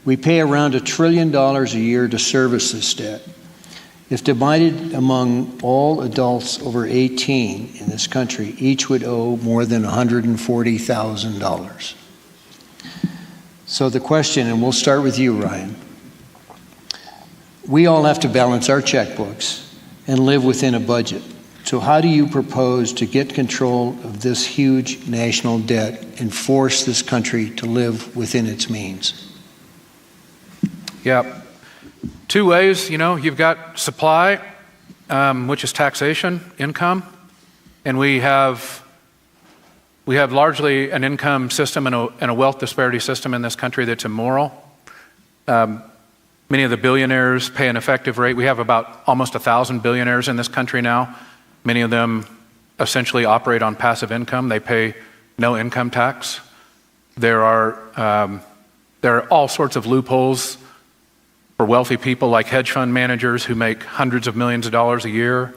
We pay around $1 trillion a year to service this debt. If divided among all adults over 18 in this country, each would owe more than $140,000. So the question, and we'll start with you, Ryan. We all have to balance our checkbooks and live within a budget. So how do you propose to get control of this huge national debt and force this country to live within its means? Yeah. Two ways, you've got supply, which is taxation, income, and we have largely an income system and a wealth disparity system in this country that's immoral. Many of the billionaires pay an effective rate. We have about almost 1,000 billionaires in this country now. Many of them essentially operate on passive income. They pay no income tax. There are all sorts of loopholes for wealthy people like hedge fund managers who make hundreds of millions of dollars a year,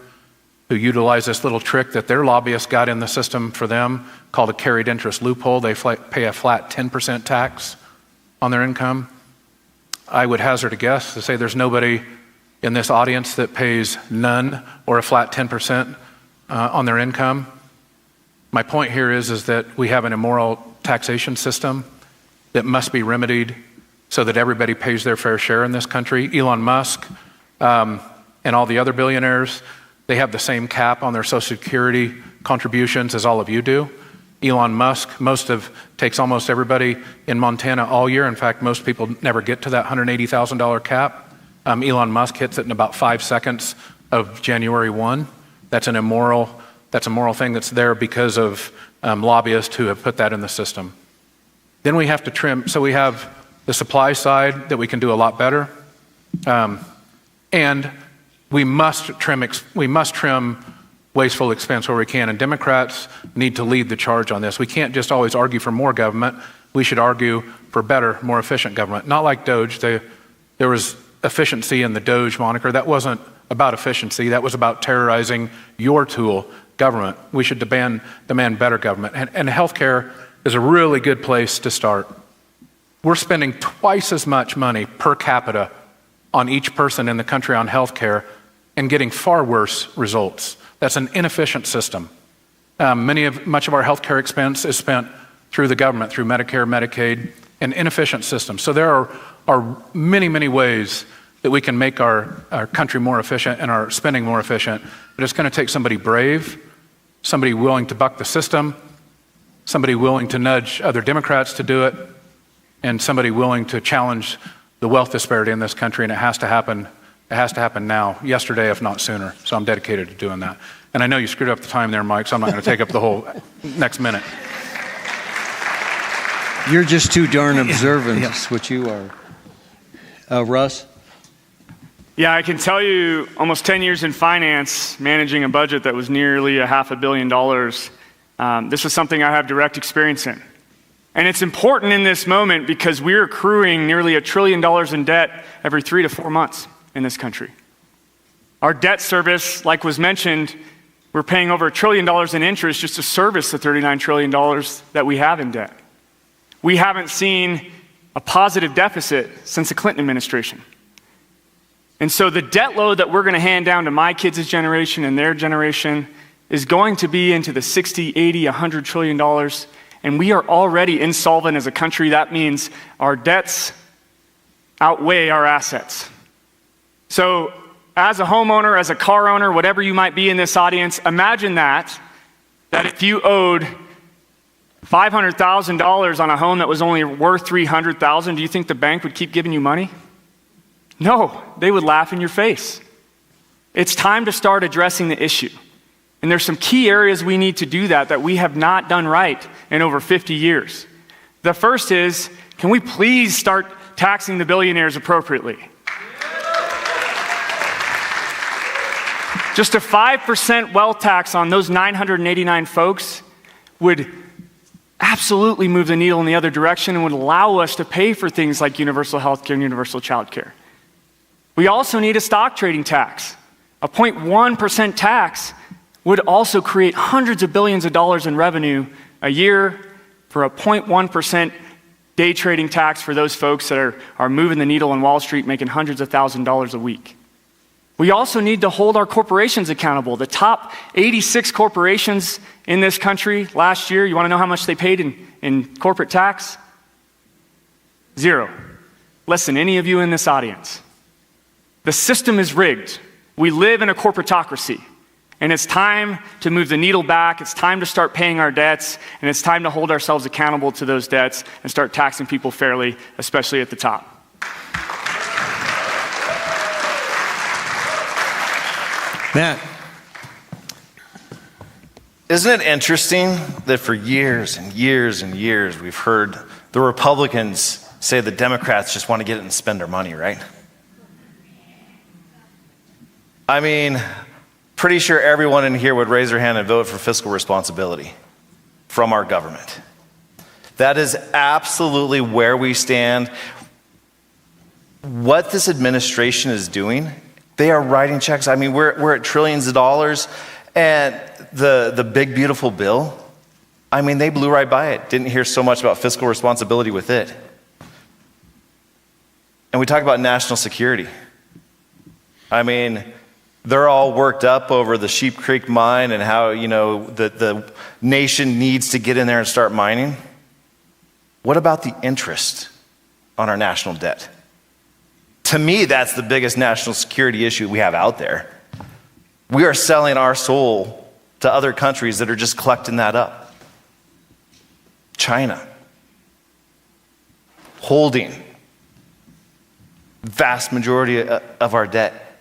who utilize this little trick that their lobbyists got in the system for them called a carried interest loophole. They pay a flat 10% tax on their income. I would hazard a guess to say there's nobody in this audience that pays none or a flat 10% on their income. My point here is that we have an immoral taxation system that must be remedied so that everybody pays their fair share in this country. Elon Musk and all the other billionaires, they have the same cap on their Social Security contributions as all of you do. Elon Musk takes almost everybody in Montana all year. In fact, most people never get to that $180,000 cap. Elon Musk hits it in about 5 seconds of January 1. That's a moral thing that's there because of lobbyists who have put that in the system. Then we have to trim. So we have the supply side that we can do a lot better, and we must trim wasteful expense where we can. And Democrats need to lead the charge on this. We can't just always argue for more government. We should argue for better, more efficient government. Not like DOGE. There was efficiency in the DOGE moniker. That wasn't about efficiency. That was about terrorizing your tool, government. We should demand better government. And healthcare is a really good place to start. We're spending twice as much money per capita on each person in the country on healthcare and getting far worse results. That's an inefficient system. Much of our healthcare expense is spent through the government, through Medicare, Medicaid, an inefficient system. So there are many, many ways that we can make our country more efficient and our spending more efficient, but it's going to take somebody brave, somebody willing to buck the system, somebody willing to nudge other Democrats to do it, and somebody willing to challenge the wealth disparity in this country, and it has to happen. It has to happen now, yesterday, if not sooner. So I'm dedicated to doing that. And I know you screwed up the time there, Mike, so I'm not going to take up the whole next minute. You're just too darn observant, that's what you are. Russ? Yeah, I can tell you almost 10 years in finance, managing a budget that was nearly $500 million. This is something I have direct experience in. And it's important in this moment because we're accruing nearly $1 trillion in debt every 3 to 4 months in this country. Our debt service, like was mentioned, we're paying over $1 trillion in interest just to service the $39 trillion that we have in debt. We haven't seen a positive deficit since the Clinton administration. And so the debt load that we're going to hand down to my kids' generation and their generation is going to be into the 60, 80, $100 trillion. And we are already insolvent as a country. That means our debts outweigh our assets. So as a homeowner, as a car owner, whatever you might be in this audience, imagine that if you owed $500,000 on a home that was only worth $300,000, do you think the bank would keep giving you money? No, they would laugh in your face. It's time to start addressing the issue. And there's some key areas we need to do that we have not done right in over 50 years. The first is, can we please start taxing the billionaires appropriately? Just a 5% wealth tax on those 989 folks would absolutely move the needle in the other direction and would allow us to pay for things like universal health care and universal child care. We also need a stock trading tax. A 0.1% tax would also create hundreds of billions of dollars in revenue a year for a 0.1% day trading tax for those folks that are moving the needle on Wall Street, making hundreds of thousands of dollars a week. We also need to hold our corporations accountable. The top 86 corporations in this country last year, you want to know how much they paid in corporate tax? 0. Less than any of you in this audience. The system is rigged. We live in a corporatocracy. And it's time to move the needle back. It's time to start paying our debts. And it's time to hold ourselves accountable to those debts and start taxing people fairly, especially at the top. Matt. Isn't it interesting that for years and years and years we've heard the Republicans say the Democrats just want to get it and spend our money, right? I mean, pretty sure everyone in here would raise their hand and vote for fiscal responsibility from our government. That is absolutely where we stand. What this administration is doing, they are writing checks. I mean, we're at trillions of dollars, and the big, beautiful bill, I mean, they blew right by it. Didn't hear so much about fiscal responsibility with it. And we talk about national security. I mean, they're all worked up over the Sheep Creek mine and how, the nation needs to get in there and start mining. What about the interest on our national debt? To me, that's the biggest national security issue we have out there. We are selling our soul to other countries that are just collecting that up. China, holding vast majority of our debt.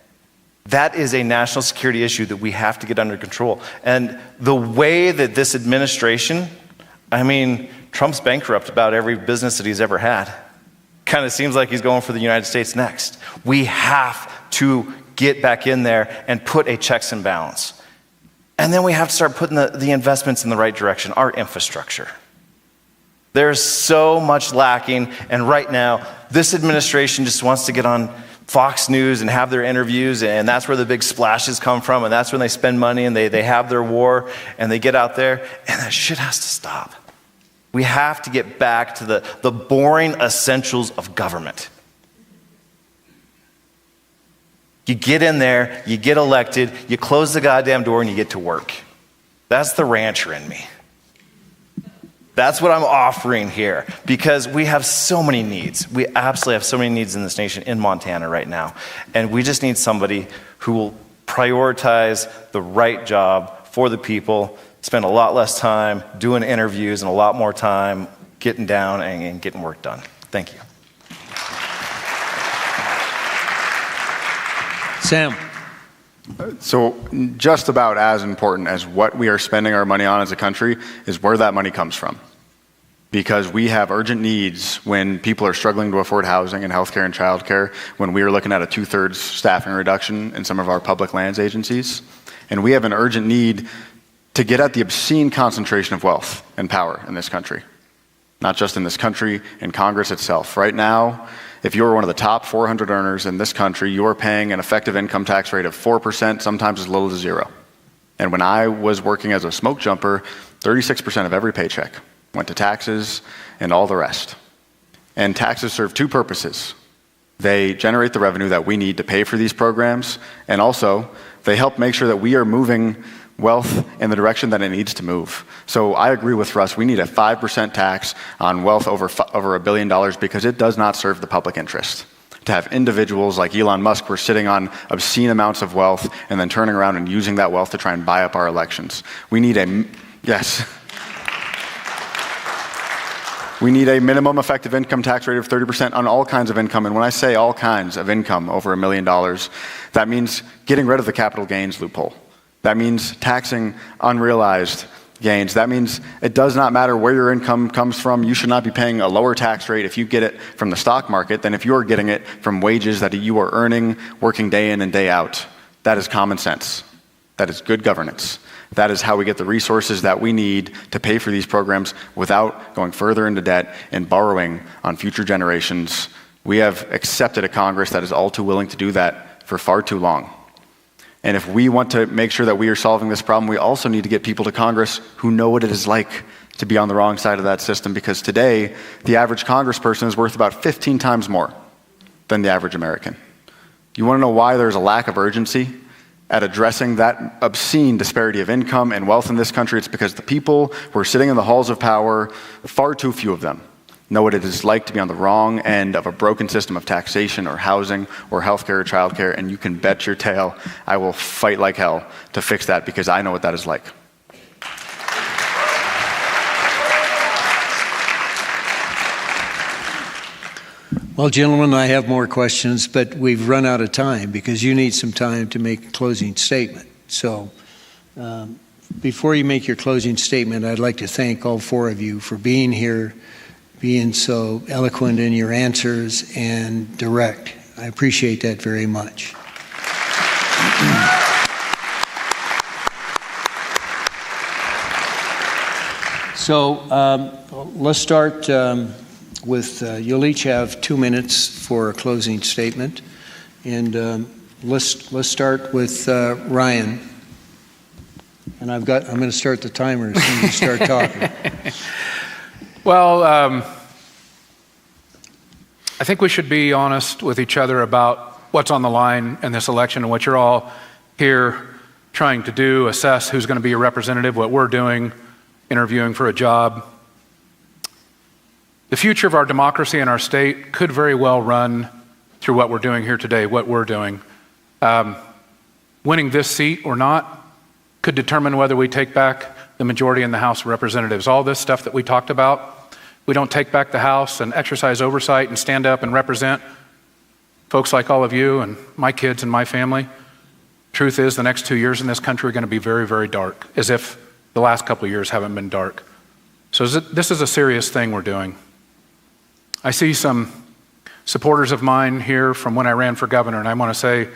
That is a national security issue that we have to get under control. And the way that this administration, I mean, Trump's bankrupt about every business that he's ever had. Kind of seems like he's going for the United States next. We have to get back in there and put a checks and balance. And then we have to start putting the investments in the right direction, our infrastructure. There's so much lacking, and right now, this administration just wants to get on Fox News and have their interviews, and that's where the big splashes come from, and that's when they spend money and they have their war, and they get out there, and that shit has to stop. We have to get back to the boring essentials of government. You get in there, you get elected, you close the goddamn door, and you get to work. That's the rancher in me. That's what I'm offering here, because we have so many needs. We absolutely have so many needs in this nation, in Montana right now. And we just need somebody who will prioritize the right job for the people, spend a lot less time doing interviews and a lot more time getting down and getting work done. Thank you. Sam. So just about as important as what we are spending our money on as a country is where that money comes from. Because we have urgent needs when people are struggling to afford housing and healthcare and childcare, when we are looking at a 2/3 staffing reduction in some of our public lands agencies. And we have an urgent need to get at the obscene concentration of wealth and power in this country. Not just in this country, in Congress itself. Right now, if you're one of the top 400 earners in this country, you are paying an effective income tax rate of 4%, sometimes as little as 0. And when I was working as a smoke jumper, 36% of every paycheck went to taxes and all the rest. And taxes serve two purposes. They generate the revenue that we need to pay for these programs, and also they help make sure that we are moving wealth in the direction that it needs to move. So I agree with Russ. We need a 5% tax on wealth over $1 billion because it does not serve the public interest. To have individuals like Elon Musk who are sitting on obscene amounts of wealth and then turning around and using that wealth to try and buy up our elections. We need a minimum effective income tax rate of 30% on all kinds of income. And when I say all kinds of income over $1 million, that means getting rid of the capital gains loophole. That means taxing unrealized gains. That means it does not matter where your income comes from. You should not be paying a lower tax rate if you get it from the stock market than if you are getting it from wages that you are earning, working day in and day out. That is common sense. That is good governance. That is how we get the resources that we need to pay for these programs without going further into debt and borrowing on future generations. We have accepted a Congress that is all too willing to do that for far too long. And if we want to make sure that we are solving this problem, we also need to get people to Congress who know what it is like to be on the wrong side of that system, because today, the average congressperson is worth about 15 times more than the average American. You want to know why there's a lack of urgency at addressing that obscene disparity of income and wealth in this country? It's because the people who are sitting in the halls of power, far too few of them, know what it is like to be on the wrong end of a broken system of taxation or housing or healthcare or childcare, and you can bet your tail I will fight like hell to fix that because I know what that is like. Well, gentlemen, I have more questions, but we've run out of time because you need some time to make a closing statement. So before you make your closing statement, I'd like to thank all four of you for being here, being so eloquent in your answers and direct. I appreciate that very much. So let's start with, you'll each have 2 minutes for a closing statement. And let's start with Ryan. And I'm going to start the timer as soon as you start talking. Well, I think we should be honest with each other about what's on the line in this election and what you're all here trying to do, assess who's going to be a representative, what we're doing, interviewing for a job. The future of our democracy and our state could very well run through what we're doing here today, what we're doing. Winning this seat or not could determine whether we take back the majority in the House of Representatives. All this stuff that we talked about, we don't take back the House and exercise oversight and stand up and represent folks like all of you and my kids and my family. Truth is, the next 2 years in this country are going to be very, very dark, as if the last couple of years haven't been dark. So this is a serious thing we're doing. I see some supporters of mine here from when I ran for governor, and I want to say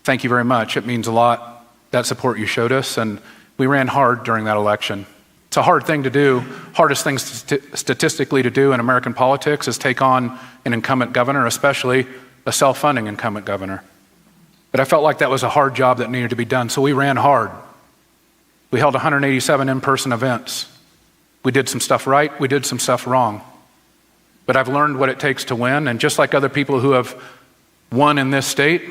thank you very much. It means a lot, that support you showed us, and we ran hard during that election. It's a hard thing to do. Hardest thing statistically to do in American politics is take on an incumbent governor, especially a self-funding incumbent governor. But I felt like that was a hard job that needed to be done, so we ran hard. We held 187 in-person events. We did some stuff right, we did some stuff wrong. But I've learned what it takes to win, and just like other people who have won in this state,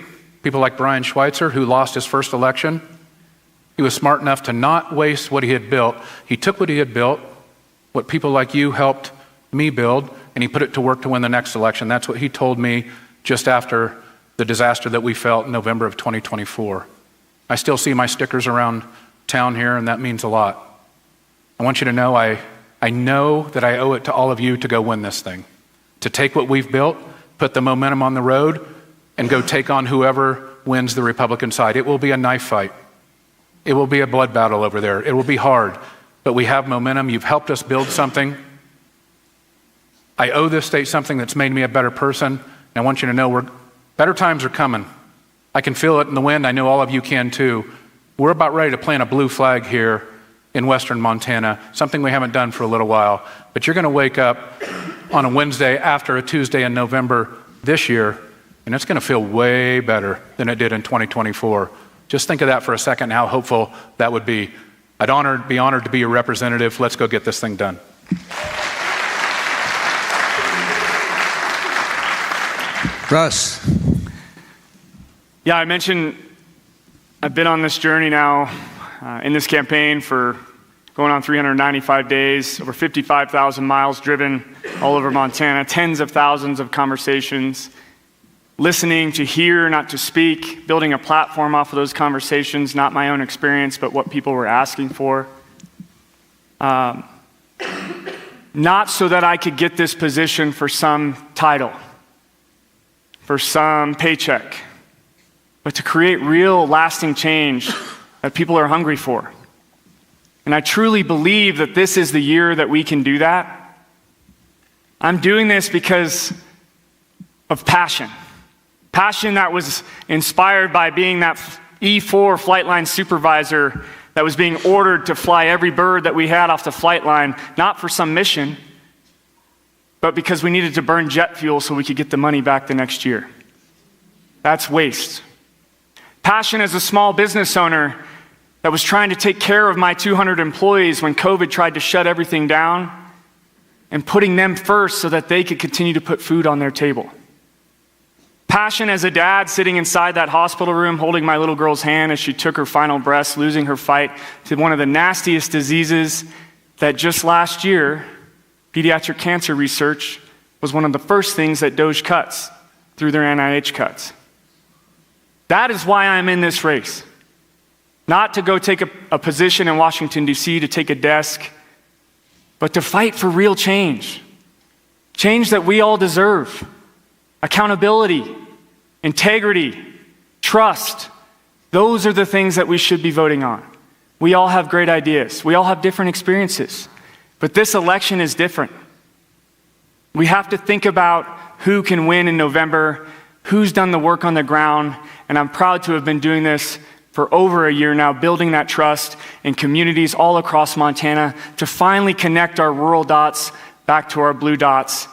people like Brian Schweitzer, who lost his first election, he was smart enough to not waste what he had built. He took what he had built, what people like you helped me build, and he put it to work to win the next election. That's what he told me just after the disaster that we felt in November of 2024. I still see my stickers around town here, and that means a lot. I want you to know I know that I owe it to all of you to go win this thing, to take what we've built, put the momentum on the road, and go take on whoever wins the Republican side. It will be a knife fight. It will be a blood battle over there. It will be hard, but we have momentum. You've helped us build something. I owe this state something that's made me a better person, and I want you to know better times are coming. I can feel it in the wind. I know all of you can too. We're about ready to plant a blue flag here in western Montana, something we haven't done for a little while. But you're going to wake up on a Wednesday after a Tuesday in November this year, and it's going to feel way better than it did in 2024. Just think of that for a second, how hopeful that would be. I'd be honored to be your representative. Let's go get this thing done. Russ. Yeah, I mentioned I've been on this journey now in this campaign for going on 395 days, over 55,000 miles driven all over Montana, tens of thousands of conversations, listening to hear, not to speak, building a platform off of those conversations, not my own experience, but what people were asking for. Not so that I could get this position for some title, for some paycheck, but to create real lasting change that people are hungry for. And I truly believe that this is the year that we can do that. I'm doing this because of passion. Passion that was inspired by being that E4 flight line supervisor that was being ordered to fly every bird that we had off the flight line, not for some mission, but because we needed to burn jet fuel so we could get the money back the next year. That's waste. Passion as a small business owner that was trying to take care of my 200 employees when COVID tried to shut everything down, and putting them first so that they could continue to put food on their table. Compassion as a dad sitting inside that hospital room holding my little girl's hand as she took her final breaths, losing her fight to one of the nastiest diseases that just last year, pediatric cancer research was one of the first things that DOJ cuts through their NIH cuts. That is why I'm in this race. Not to go take a position in Washington, D.C., to take a desk, but to fight for real change. Change that we all deserve. Accountability, integrity, trust. Those are the things that we should be voting on. We all have great ideas. We all have different experiences. But this election is different. We have to think about who can win in November, who's done the work on the ground, and I'm proud to have been doing this for over a year now, building that trust in communities all across Montana to finally connect our rural dots back to our blue dots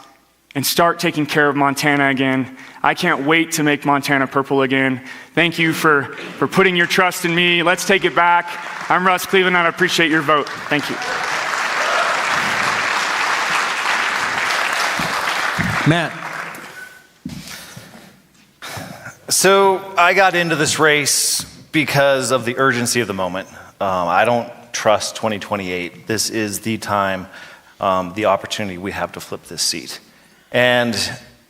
and start taking care of Montana again. I can't wait to make Montana purple again. Thank you for putting your trust in me. Let's take it back. I'm Russ Cleveland, and I appreciate your vote. Thank you. Matt. So I got into this race because of the urgency of the moment. I don't trust 2028. This is the time, the opportunity we have to flip this seat. And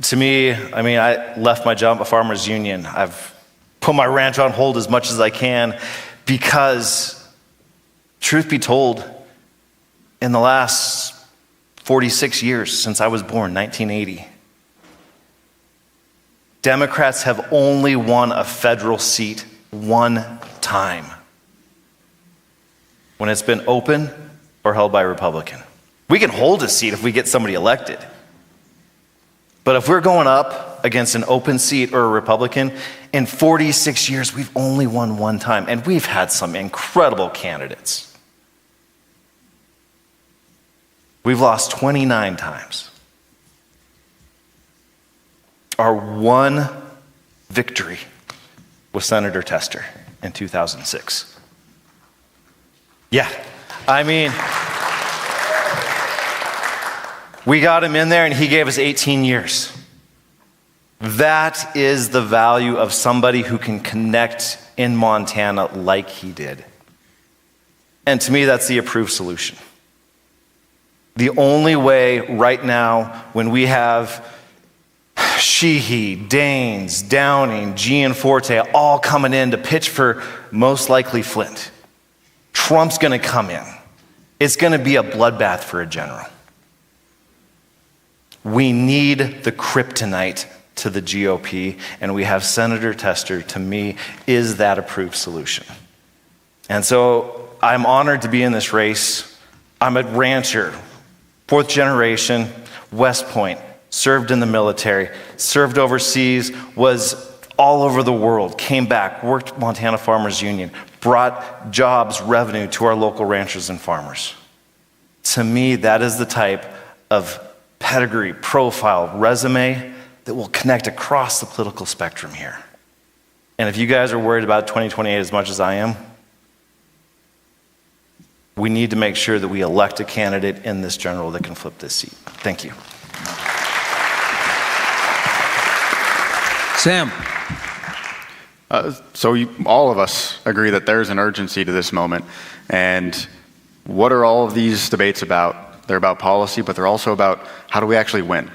to me, I left my job at Farmers Union. I've put my ranch on hold as much as I can because, truth be told, in the last 46 years since I was born, 1980, Democrats have only won a federal seat one time when it's been open or held by a Republican. We can hold a seat if we get somebody elected. But if we're going up against an open seat or a Republican, in 46 years, we've only won one time. And we've had some incredible candidates. We've lost 29 times. Our one victory was Senator Tester in 2006. Yeah, we got him in there and he gave us 18 years. That is the value of somebody who can connect in Montana like he did. And to me, that's the approved solution. The only way right now, when we have Sheehy, Daines, Downing, Gianforte all coming in to pitch for most likely Flint, Trump's going to come in. It's going to be a bloodbath for a general. We need the kryptonite to the GOP, and we have Senator Tester, to me, is that approved solution. And so I'm honored to be in this race. I'm a rancher, fourth generation, West Point, served in the military, served overseas, was all over the world, came back, worked Montana Farmers Union, brought jobs, revenue to our local ranchers and farmers. To me, that is the type of pedigree, profile, resume that will connect across the political spectrum here. And if you guys are worried about 2028 as much as I am, we need to make sure that we elect a candidate in this general that can flip this seat. Thank you. Sam. All of us agree that there's an urgency to this moment. And what are all of these debates about? They're about policy, but they're also about how do we actually win?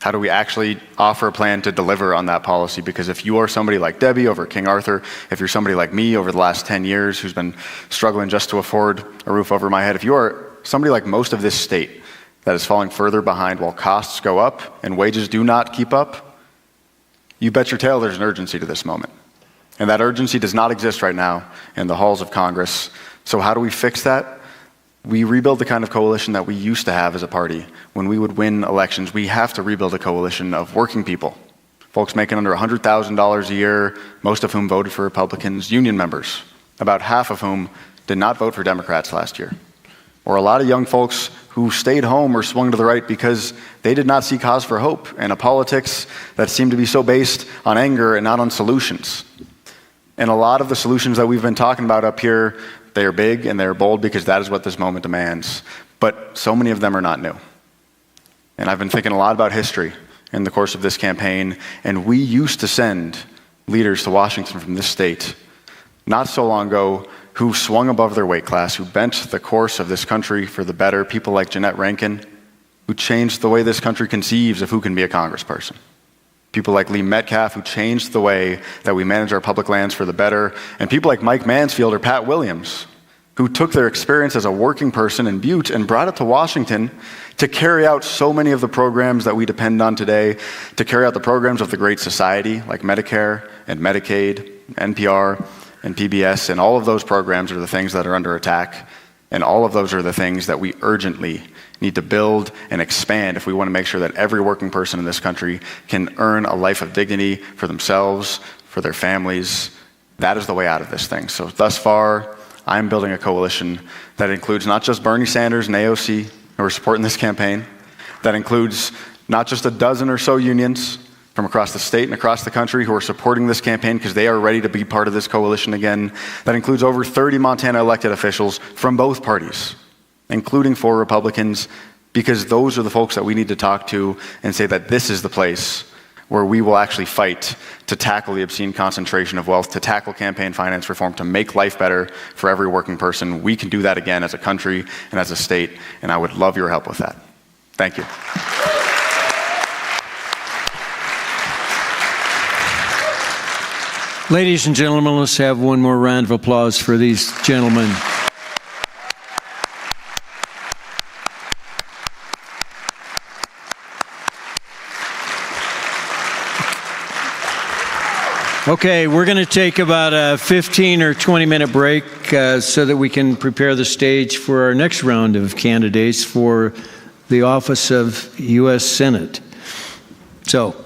How do we actually offer a plan to deliver on that policy? Because if you are somebody like Debbie over at King Arthur, if you're somebody like me over the last 10 years who's been struggling just to afford a roof over my head, if you are somebody like most of this state that is falling further behind while costs go up and wages do not keep up, you bet your tail there's an urgency to this moment. And that urgency does not exist right now in the halls of Congress. So how do we fix that? We rebuild the kind of coalition that we used to have as a party. When we would win elections, we have to rebuild a coalition of working people, folks making under $100,000 a year, most of whom voted for Republicans, union members, about half of whom did not vote for Democrats last year, or a lot of young folks who stayed home or swung to the right because they did not see cause for hope and a politics that seemed to be so based on anger and not on solutions. And a lot of the solutions that we've been talking about up here, they are big and they're bold because that is what this moment demands. But so many of them are not new. And I've been thinking a lot about history in the course of this campaign, and we used to send leaders to Washington from this state not so long ago who swung above their weight class, who bent the course of this country for the better, people like Jeanette Rankin, who changed the way this country conceives of who can be a congressperson. People like Lee Metcalf, who changed the way that we manage our public lands for the better, and people like Mike Mansfield or Pat Williams, who took their experience as a working person in Butte and brought it to Washington to carry out so many of the programs that we depend on today, to carry out the programs of the Great Society, like Medicare and Medicaid, NPR and PBS, and all of those programs are the things that are under attack, and all of those are the things that we urgently need to build and expand if we want to make sure that every working person in this country can earn a life of dignity for themselves, for their families. That is the way out of this thing. So thus far, I'm building a coalition that includes not just Bernie Sanders and AOC who are supporting this campaign, that includes not just a dozen or so unions from across the state and across the country who are supporting this campaign because they are ready to be part of this coalition again, that includes over 30 Montana elected officials from both parties, including 4 Republicans, because those are the folks that we need to talk to and say that this is the place where we will actually fight to tackle the obscene concentration of wealth, to tackle campaign finance reform, to make life better for every working person. We can do that again as a country and as a state, and I would love your help with that. Thank you. Ladies and gentlemen, let's have one more round of applause for these gentlemen. Okay, we're going to take about a 15 or 20-minute break so that we can prepare the stage for our next round of candidates for the office of U.S. Senate. So.